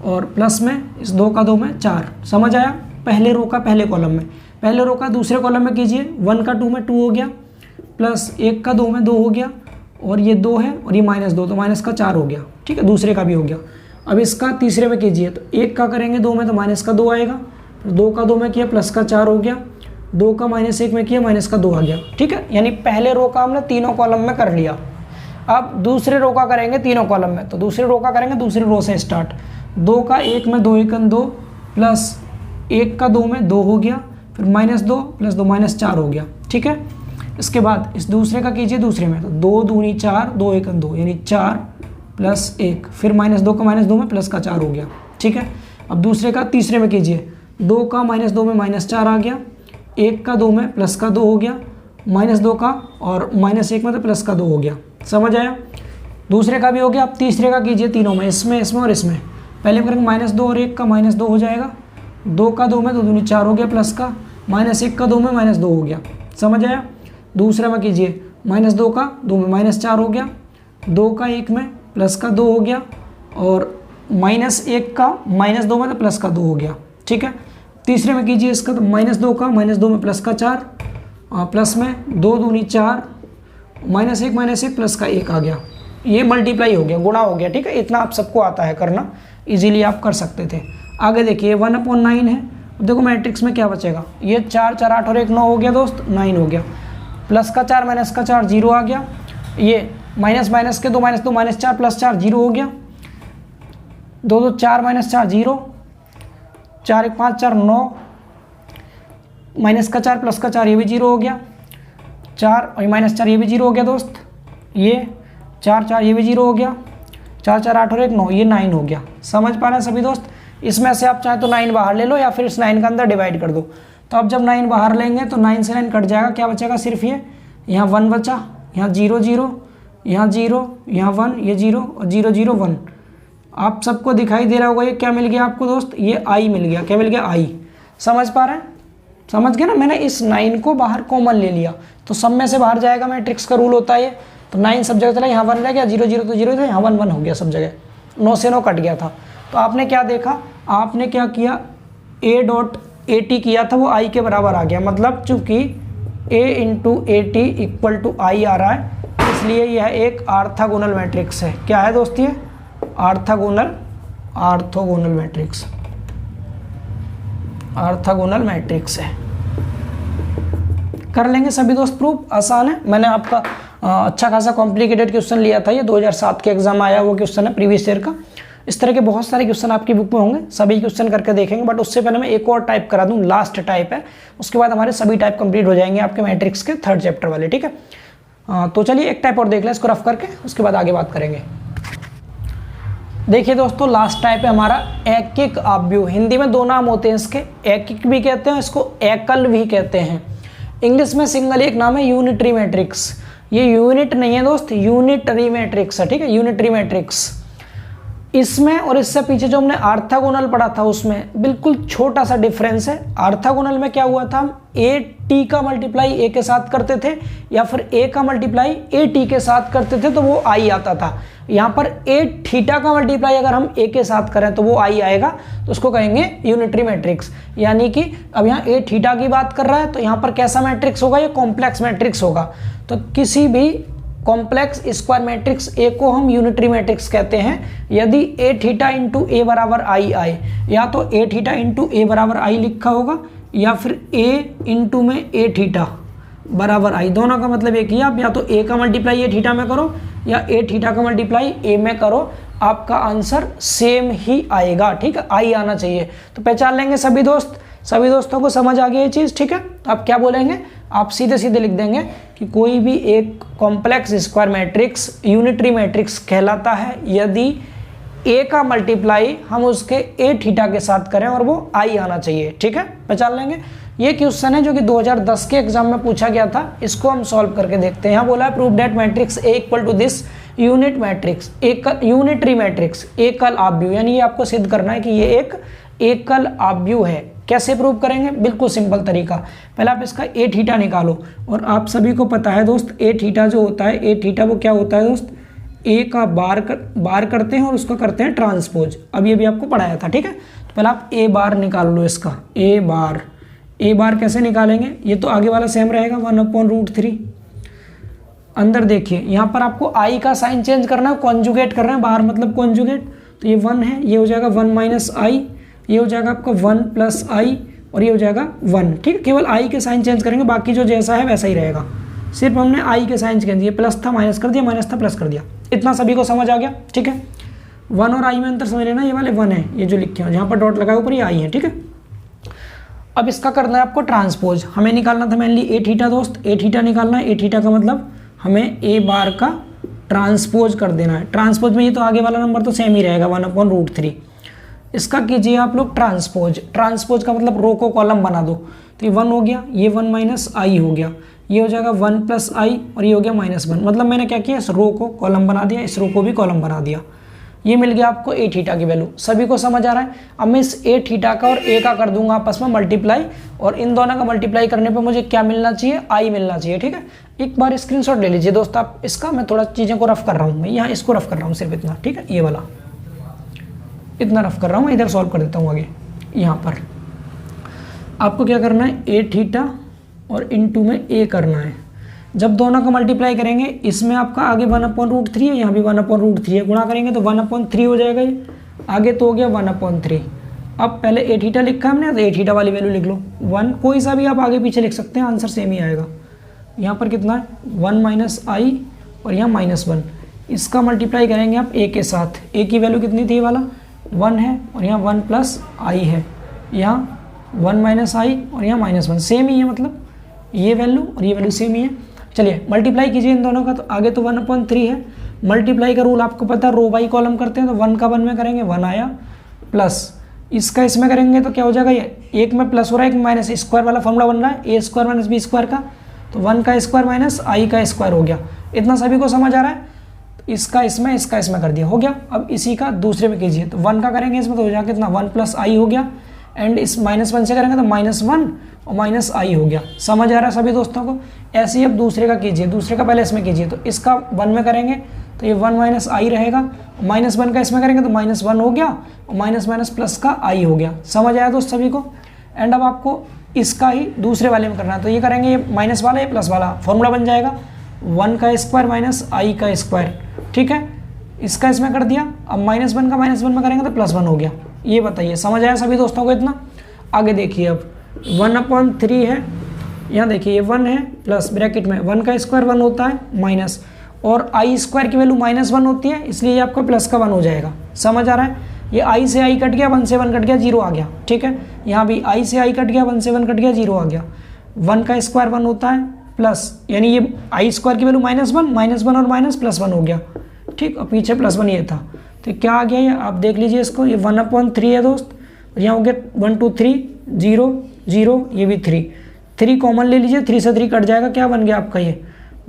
और प्लस में इस 2 का 2 में 4, समझ आया। पहले रो का पहले कॉलम में, पहले रो का दूसरे कॉलम में कीजिए, 1 का 2 में 2 हो गया, प्लस 1 का 2 में 2 हो गया, और ये 2 है और ये -2, तो माइनस का 4 हो गया, ठीक है, दूसरे का भी हो गया। अब इसका तीसरे में कीजिए, तो 1 का करेंगे 2 में तो माइनस का 2 आएगा, 2 का 2 में किया प्लस का 4 हो गया, 2 का -1 में किया माइनस का 2 आ गया, ठीक है। यानी पहले रो का हमने तीनों कॉलम में कर लिया। अब दूसरे रो का करेंगे तीनों कॉलम में, तो दूसरे रो का करेंगे दूसरी रो से स्टार्ट, 2 का 1 में 2 1 2, प्लस 1 का 2 में 2 हो गया, फिर -2 प्लस 2 -4 हो गया, ठीक है। इसके बाद इस दूसरे का कीजिए दूसरे में, तो 2 दूनी 4 2 1 2, यानी 4 प्लस 1, फिर -2 का -2 में प्लस का 4 हो गया, ठीक है। अब दूसरे का तीसरे में कीजिए, 2 का -2 में -4 आ गया, 1 का 2 में प्लस का 2 हो गया, -2 का और -1 में तो प्लस का 2 हो गया, समझ आया। दूसरे का भी हो गया। अब तीसरे का कीजिए तीनों में, इसमें इसमें और इसमें, पहले करेंगे -2 और 1 का -2 हो जाएगा, 2 का 2 में 2 दूनी 4 हो गया, प्लस का -1 का 2 में -2 हो गया, समझ आया। दूसरे में कीजिए, -2 का 2 में -4 हो गया, 2 का 1 में प्लस का 2 हो गया, और -1 का -2 में तो प्लस का 2 हो गया, ठीक है। तीसरे में कीजिए इसका, तो -2 का -2 में प्लस का 4, प्लस में 2 दूनी 4, -1 प्लस का 1 आ गया, ये मल्टीप्लाई हो गया, गुणा हो गया, ठीक है। इतना आप सबको आता है करना, इजीली आप कर सकते थे। आगे देखिए 1/9 है, देखो मैट्रिक्स में क्या बचेगा, ये 4 4 8 और 1 9 हो गया दोस्त, 9 हो गया, प्लस का 4 माइनस का 4 0 आ गया, ये माइनस माइनस के 2 -2 -4 प्लस 4 0 हो गया, 2 2 4 -4 0, 4 1 5 4 9, माइनस का 4 प्लस का 4 ये भी 0 हो गया, 4 और -4 ये भी 0 हो गया दोस्त, ये 4 4 ये भी 0 हो गया, 4 4 8 और 1 9, ये 9 हो गया, समझ पा रहे हैं सभी दोस्त। इसमें से आप चाहे तो 9 बाहर ले लो या फिर इस 9 का अंदर डिवाइड कर दो। तो अब जब 9 बाहर लेंगे तो 9 से 9 कट जाएगा, क्या बचेगा, सिर्फ ये यहाँ 1 बचा, यहाँ 0 0, यहाँ 0, यहाँ 1, ये 0 और 0 0 1। आप सबको दिखाई दे रहा होगा ये क्या मिल गया आपको दोस्त, ये आई मिल गया, क्या मिल गया, आई। समझ पा रहे हैं, समझ गए ना। मैंने इस 9 को बाहर कॉमन ले लिया तो सब में से बाहर जाएगा, मैट्रिक्स का रूल होता है ये। तो 9 सब जगह चला, यहाँ 1 रह गया, 0 0 तो 0 था, यहाँ 1 1 हो गया सब जगह, 9 से 9 कट गया था। तो आपने क्या देखा, आपने क्या किया, A.AT किया था, वो आई के बराबर आ गया, मतलब चूंकि A × AT = आई आ रहा है, इसलिए यह एक ऑर्थोगोनल मैट्रिक्स है। क्या है दोस्त, ये ऑर्थोगोनल मैट्रिक्स, ऑर्थोगोनल मैट्रिक्स है। कर लेंगे सभी दोस्त प्रूफ, आसान है। मैंने आपका अच्छा खासा कॉम्प्लिकेटेड क्वेश्चन लिया था, ये 2007 के एग्जाम आया वो क्वेश्चन है प्रीवियस ईयर का। इस तरह के बहुत सारे क्वेश्चन आपकी बुक में होंगे, सभी क्वेश्चन करके देखेंगे। बट उससे पहले मैं एक और टाइप करा दूं, लास्ट टाइप है, उसके बाद हमारे सभी टाइप कंप्लीट हो जाएंगे आपके मैट्रिक्स के 3rd चैप्टर वाले, ठीक है। तो चलिए एक टाइप और देख लें इसको रफ करके, उसके बाद आगे बात करेंगे। देखिए दोस्तों, लास्ट टाइप है हमारा एकिक आव्यूह। हिंदी में 2 नाम होते हैं इसके, एकिक भी कहते हैं, इसको एकल भी कहते हैं। इंग्लिश में सिंगल एक नाम है यूनिटरी मैट्रिक्स। ये यूनिट नहीं है दोस्त, यूनिटरी मैट्रिक्स है, ठीक है, यूनिटरी मैट्रिक्स। इसमें और इससे पीछे जो हमने ऑर्थोगोनल पढ़ा था उसमें बिल्कुल छोटा सा डिफरेंस है। ऑर्थोगोनल में क्या हुआ था, हम AT का मल्टीप्लाई A के साथ करते थे या फिर A का मल्टीप्लाई AT के साथ करते थे तो वो I आता था। यहाँ पर A थीटा का मल्टीप्लाई अगर हम A के साथ करें तो वो I आएगा, तो उसको कहेंगे यूनिटरी मैट्रिक्स। यानी कि अब यहाँ A थीटा की बात कर रहा है तो यहाँ पर कैसा मैट्रिक्स होगा, ये कॉम्प्लेक्स मैट्रिक्स होगा। तो किसी भी कॉम्प्लेक्स स्क्वायर मैट्रिक्स A को हम यूनिटरी मैट्रिक्स कहते हैं यदि A थीटा × A बराबर I आए, या तो A थीटा × A बराबर I लिखा होगा या फिर A × में A थीटा बराबर I, दोनों का मतलब एक ही। आप या तो A का मल्टीप्लाई A थीटा में करो या A थीटा का मल्टीप्लाई A में करो, आपका आंसर सेम ही आएगा, ठीक है, I आना चाहिए। तो पहचान लेंगे सभी दोस्त, सभी दोस्तों को समझ आ गई ये चीज़, ठीक है। तो आप क्या बोलेंगे, आप सीधे सीधे लिख देंगे कि कोई भी एक complex square matrix unitary matrix कहलाता है यदि ए का मल्टीप्लाई हम उसके ए थीटा के साथ करें और वो आई आना चाहिए, ठीक है, पहचान लेंगे। ये क्वेश्चन है जो कि 2010 के एग्जाम में पूछा गया था, इसको हम सॉल्व करके देखते हैं। यहाँ बोला है prove that matrix A equal to this unit matrix, एक यूनिटरी मैट्रिक्स एकल आव्यूह, यानी ये आपको सिद्ध करना है कि ये एक एकल आव्यूह है। कैसे प्रूव करेंगे? बिल्कुल सिंपल तरीका, पहले आप इसका ए थीटा निकालो। और आप सभी को पता है दोस्त, ए थीटा जो होता है, ए थीटा वो क्या होता है दोस्त, ए का बार करते हैं और उसका करते हैं ट्रांसपोज। अब ये भी आपको पढ़ाया था, ठीक है। तो पहले आप ए बार निकाल लो इसका, ए बार कैसे निकालेंगे? ये तो आगे वाला सेम रहेगा 1/√3। अंदर देखिए यहाँ पर आपको आई का साइन चेंज करना है, कॉन्जुगेट करना है, बाहर मतलब कॉन्जुगेट, तो ये 1 है, ये हो जाएगा 1 - आई, ये हो जाएगा आपका 1 + आई और ये हो जाएगा 1, ठीक है। केवल आई के साइन चेंज करेंगे, बाकी जो जैसा है वैसा ही रहेगा, सिर्फ हमने आई के साइन चेंज किए, प्लस था माइनस कर दिया, माइनस था प्लस कर दिया। इतना सभी को समझ आ गया, ठीक है। 1 और आई में अंतर समझ लेना, ये वाले 1 है, ये जो लिखे हो जहाँ पर डॉट लगाए ऊपर ये आई है, ठीक है। अब इसका करना है आपको ट्रांसपोज, हमें निकालना था मेनली ए थीटा दोस्त, ए थीटा निकालना है। ए थीटा का मतलब हमें ए बार का ट्रांसपोज कर देना है। ट्रांसपोज में ये तो आगे वाला नंबर तो सेम ही रहेगा 1/√3। इसका कीजिए आप लोग ट्रांसपोज, ट्रांसपोज का मतलब रो को कॉलम बना दो, तो ये 1 हो गया, ये 1 - आई हो गया, ये हो जाएगा 1 + आई और ये हो गया -1। मतलब मैंने क्या किया, इस रो को कॉलम बना दिया, इस रो को भी कॉलम बना दिया। ये मिल गया आपको ए थीटा की वैल्यू। सभी को समझ आ रहा है? अब मैं इस ए थीटा का और ए का कर दूंगा आपस में मल्टीप्लाई, और इन दोनों का मल्टीप्लाई करने पे मुझे क्या मिलना चाहिए, आई मिलना चाहिए, ठीक है। एक बार स्क्रीनशॉट ले लीजिए दोस्त आप इसका, मैं थोड़ा चीज़ों को रफ कर रहा हूँ, मैं यहाँ इसको रफ कर रहा हूँ सिर्फ इतना, ठीक है, ये वाला इतना रफ कर रहा हूँ, मैं इधर सॉल्व कर देता हूँ आगे। यहाँ पर आपको क्या करना है, ए थीटा और इनटू में ए करना है। जब दोनों का मल्टीप्लाई करेंगे, इसमें आपका आगे 1/√3 है, यहाँ भी 1/√3 है, गुणा करेंगे तो 1/3 हो जाएगा, ये आगे तो हो गया 1/3। अब पहले ए थीटा लिखा हमने, तो ए थीटा वाली वैल्यू लिख लो 1, कोई सा भी आप आगे पीछे लिख सकते हैं, आंसर सेम ही आएगा। यहाँ पर कितना है 1 - आई और यहाँ -1, इसका मल्टीप्लाई करेंगे आप ए के साथ। ए की वैल्यू कितनी थी, ये वाला 1 है और यहाँ 1 + आई है, यहाँ 1 - आई और यहाँ -1, सेम ही है, मतलब ये वैल्यू और ये वैल्यू सेम ही है। चलिए मल्टीप्लाई कीजिए इन दोनों का, तो आगे तो 1/3 है। मल्टीप्लाई का रूल आपको पता है, रो बाई कॉलम करते हैं, तो 1 का 1 में करेंगे 1 आया, प्लस इसका इसमें करेंगे तो क्या हो जाएगा, ये एक में प्लस हो रहा है, एक माइनस, स्क्वायर वाला फॉर्मूला बन रहा है, a² - b² का, तो 1 का स्क्वायर माइनस आई का स्क्वायर हो गया। इतना सभी को समझ आ रहा है? इसका इसमें कर दिया, हो गया। अब इसी का दूसरे में कीजिए, तो 1 का करेंगे इसमें तो हो जाएगा कितना 1 + आई हो गया, एंड इस -1 से करेंगे तो -1 और -आई हो गया। समझ आ रहा है सभी दोस्तों को? ऐसे ही अब दूसरे का कीजिए, दूसरे का पहले इसमें कीजिए, तो इसका 1 में करेंगे तो ये 1 - आई रहेगा, -1 का इसमें करेंगे तो -1 हो गया और माइनस प्लस का आई हो गया। समझ आया दोस्त सभी को? एंड अब आपको इसका ही दूसरे वाले में करना है, तो ये करेंगे, ये माइनस वाला ये प्लस वाला फॉर्मूला बन जाएगा 1 का स्क्वायर माइनस आई का स्क्वायर, ठीक है। इसका इसमें कर दिया, अब -1 का -1 में करेंगे तो +1 हो गया। ये बताइए समझ आया सभी दोस्तों को? इतना आगे देखिए, अब 1/3 है, यहाँ देखिए ये 1 है, प्लस ब्रैकेट में 1 का स्क्वायर 1 होता है, माइनस, और आई स्क्वायर की वैल्यू -1 होती है, इसलिए ये आपका प्लस का 1 हो जाएगा। समझ आ रहा है? ये आई से आई कट गया, 1 से 1 कट गया, 0 आ गया, ठीक है। यहाँ भी आई से आई कट गया, 1 से 1 कट गया, 0 आ गया। 1 का स्क्वायर 1 होता है, प्लस, यानी ये आई स्क्वायर की वैल्यू -1 और माइनस +1 हो गया, ठीक। और पीछे +1 ये था, तो क्या आ गया ये, आप देख लीजिए इसको, ये 1/3 है दोस्त, और यहाँ हो गया 1 2 3 0 0, ये भी 3 कॉमन ले लीजिए, 3 से 3 कट जाएगा, क्या बन गया आपका, ये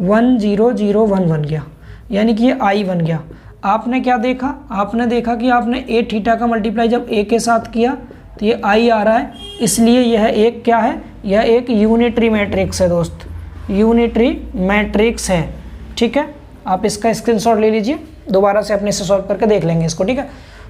1 0 0 1 बन गया, यानी कि ये आई बन गया। आपने क्या देखा, आपने देखा कि आपने ए थीटा का मल्टीप्लाई जब ए के साथ किया तो ये आई आ रहा है, इसलिए यह एक क्या है, यह एक यूनिटरी मैट्रिक्स है दोस्त, यूनिटरी मैट्रिक्स है, ठीक है। आप इसका स्क्रीनशॉट ले लीजिए, दोबारा से अपने से सॉल्व करके देख लेंगे इसको, ठीक है।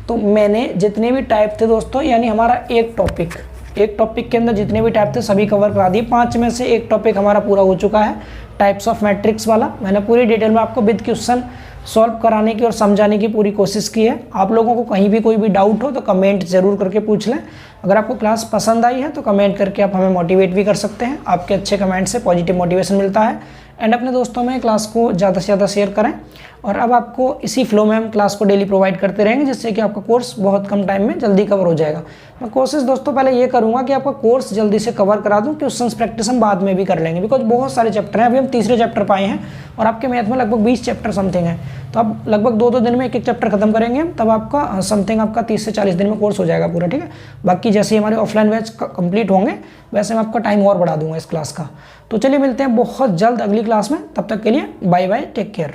तो मैंने जितने भी टाइप थे दोस्तों, यानी हमारा एक टॉपिक के अंदर जितने भी टाइप थे सभी कवर करा दिए। 5 में से एक टॉपिक हमारा पूरा हो चुका है, टाइप्स ऑफ मैट्रिक्स वाला। मैंने पूरी डिटेल में आपको विद क्वेश्चन सॉल्व कराने की और समझाने की पूरी कोशिश की है। आप लोगों को कहीं भी कोई भी डाउट हो तो कमेंट जरूर करके पूछ लें। अगर आपको क्लास पसंद आई है तो कमेंट करके आप हमें मोटिवेट भी कर सकते हैं, आपके अच्छे कमेंट से पॉजिटिव मोटिवेशन मिलता है। एंड अपने दोस्तों में क्लास को ज़्यादा से ज़्यादा शेयर करें, और अब आपको इसी फ्लो में हम क्लास को डेली प्रोवाइड करते रहेंगे, जिससे कि आपका कोर्स बहुत कम टाइम में जल्दी कवर हो जाएगा। मैं कोशिश दोस्तों पहले ये करूँगा कि आपका कोर्स जल्दी से कवर करा दूँ, क्वेश्चंस प्रैक्टिस हम बाद में भी कर लेंगे, बिकॉज बहुत सारे चैप्टर हैं, अभी हम तीसरे चैप्टर पाए हैं और आपके मैथ में लगभग 20 चैप्टर समथिंग है, तो आप लगभग 2-2 दिन में एक एक चैप्टर खत्म करेंगे, तब आपका समथिंग आपका 30 से 40 दिन में कोर्स हो जाएगा पूरा, ठीक है। बाकी जैसे ही हमारे ऑफलाइन बैच कंप्लीट होंगे वैसे मैं आपका टाइम और बढ़ा दूंगा इस क्लास का। तो चलिए मिलते हैं बहुत जल्द अगली क्लास में, तब तक के लिए बाय बाय, टेक केयर।